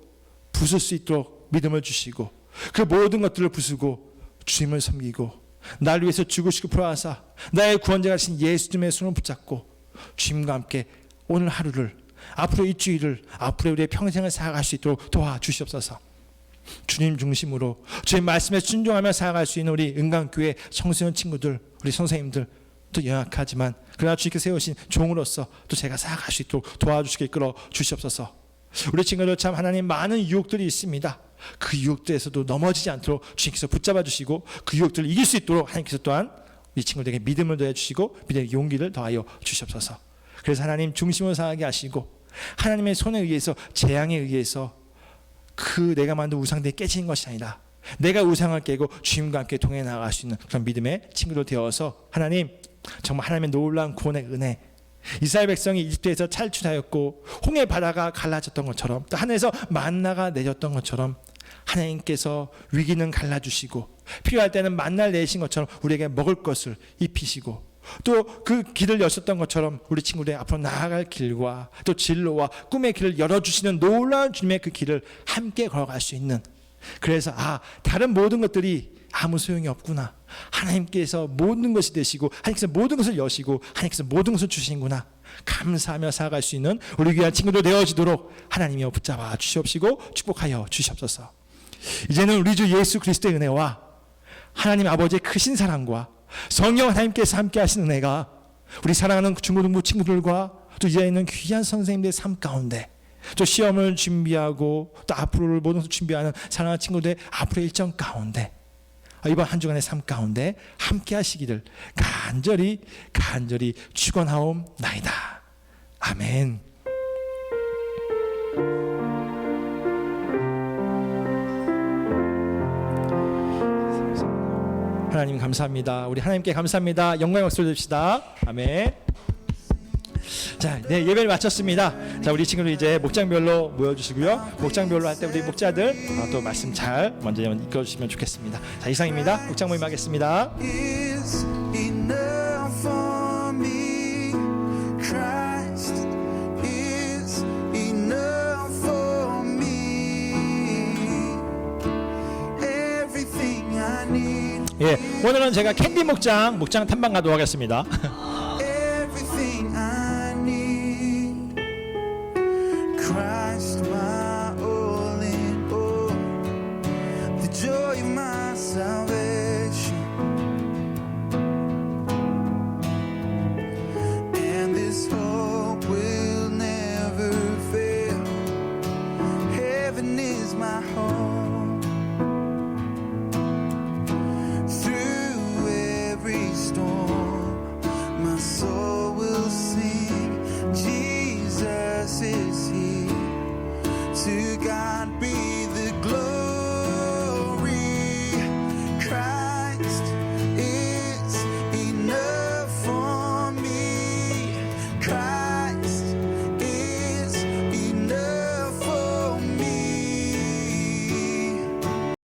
부술 수 있도록 믿음을 주시고 그 모든 것들을 부수고 주님을 섬기고 나를 위해서 죽으시고 부활하사 나의 구원자 되신 예수님의 손을 붙잡고 주님과 함께 오늘 하루를, 앞으로 이 주일을, 앞으로 우리의 평생을 살아갈 수 있도록 도와주시옵소서. 주님 중심으로 주의 말씀에 순종하며 살아갈 수 있는 우리 은강교회 청소년 친구들, 우리 선생님들 또 연약하지만 그러나 주님께 세우신 종으로서 또 제가 살아갈 수 있도록 도와주시게 이끌어 주시옵소서. 우리 친구들 참 하나님 많은 유혹들이 있습니다. 그 유혹들에서도 넘어지지 않도록 주님께서 붙잡아 주시고 그 유혹들을 이길 수 있도록 하나님께서 또한 우리 친구들에게 믿음을 더해 주시고 믿음의 용기를 더하여 주시옵소서. 그래서 하나님 중심으로 살아가게 하시고 하나님의 손에 의해서 재앙에 의해서 그 내가 만든 우상들이 깨지는 것이 아니라 내가 우상을 깨고 주님과 함께 동행해 나아갈 수 있는 그런 믿음의 친구로 되어서 하나님 정말 하나님의 놀라운 구원의 은혜, 이스라엘 백성이 이집트에서 탈출하였고 홍해 바다가 갈라졌던 것처럼 또 하늘에서 만나가 내렸던 것처럼 하나님께서 위기는 갈라주시고 필요할 때는 만나를 내신 것처럼 우리에게 먹을 것을 입히시고 또 그 길을 여셨던 것처럼 우리 친구들의 앞으로 나아갈 길과 또 진로와 꿈의 길을 열어주시는 놀라운 주님의 그 길을 함께 걸어갈 수 있는, 그래서 다른 모든 것들이 아무 소용이 없구나, 하나님께서 모든 것이 되시고 하나님께서 모든 것을 여시고 하나님께서 모든 것을 주시는구나 감사하며 살아갈 수 있는 우리 귀한 친구들 되어지도록 하나님이여 붙잡아 주시옵시고 축복하여 주시옵소서. 이제는 우리 주 예수 그리스도의 은혜와 하나님 아버지의 크신 사랑과 성령 하나님께서 함께 하시는 은혜가 우리 사랑하는 중고등부 친구들과 또 이제 있는 귀한 선생님들의 삶 가운데 또 시험을 준비하고 또 앞으로를 모든 것을 준비하는 사랑하는 친구들의 앞으로의 일정 가운데 이번 한 주간의 삶 가운데 함께 하시기를 간절히 축원하옵나이다. 아멘. 하나님 감사합니다. 우리 하나님께 감사합니다. 영광의 박수 드립시다. 아멘. 자, 네, 예배를 마쳤습니다. 자, 우리 친구들 이제 목장별로 모여주시고요. 목장별로 할 때 우리 목자들 또 말씀 잘 먼저 이끌어주시면 좋겠습니다. 자, 이상입니다. 목장 모임 하겠습니다. 예, 오늘은 제가 캔디 목장 탐방 가도록 하겠습니다.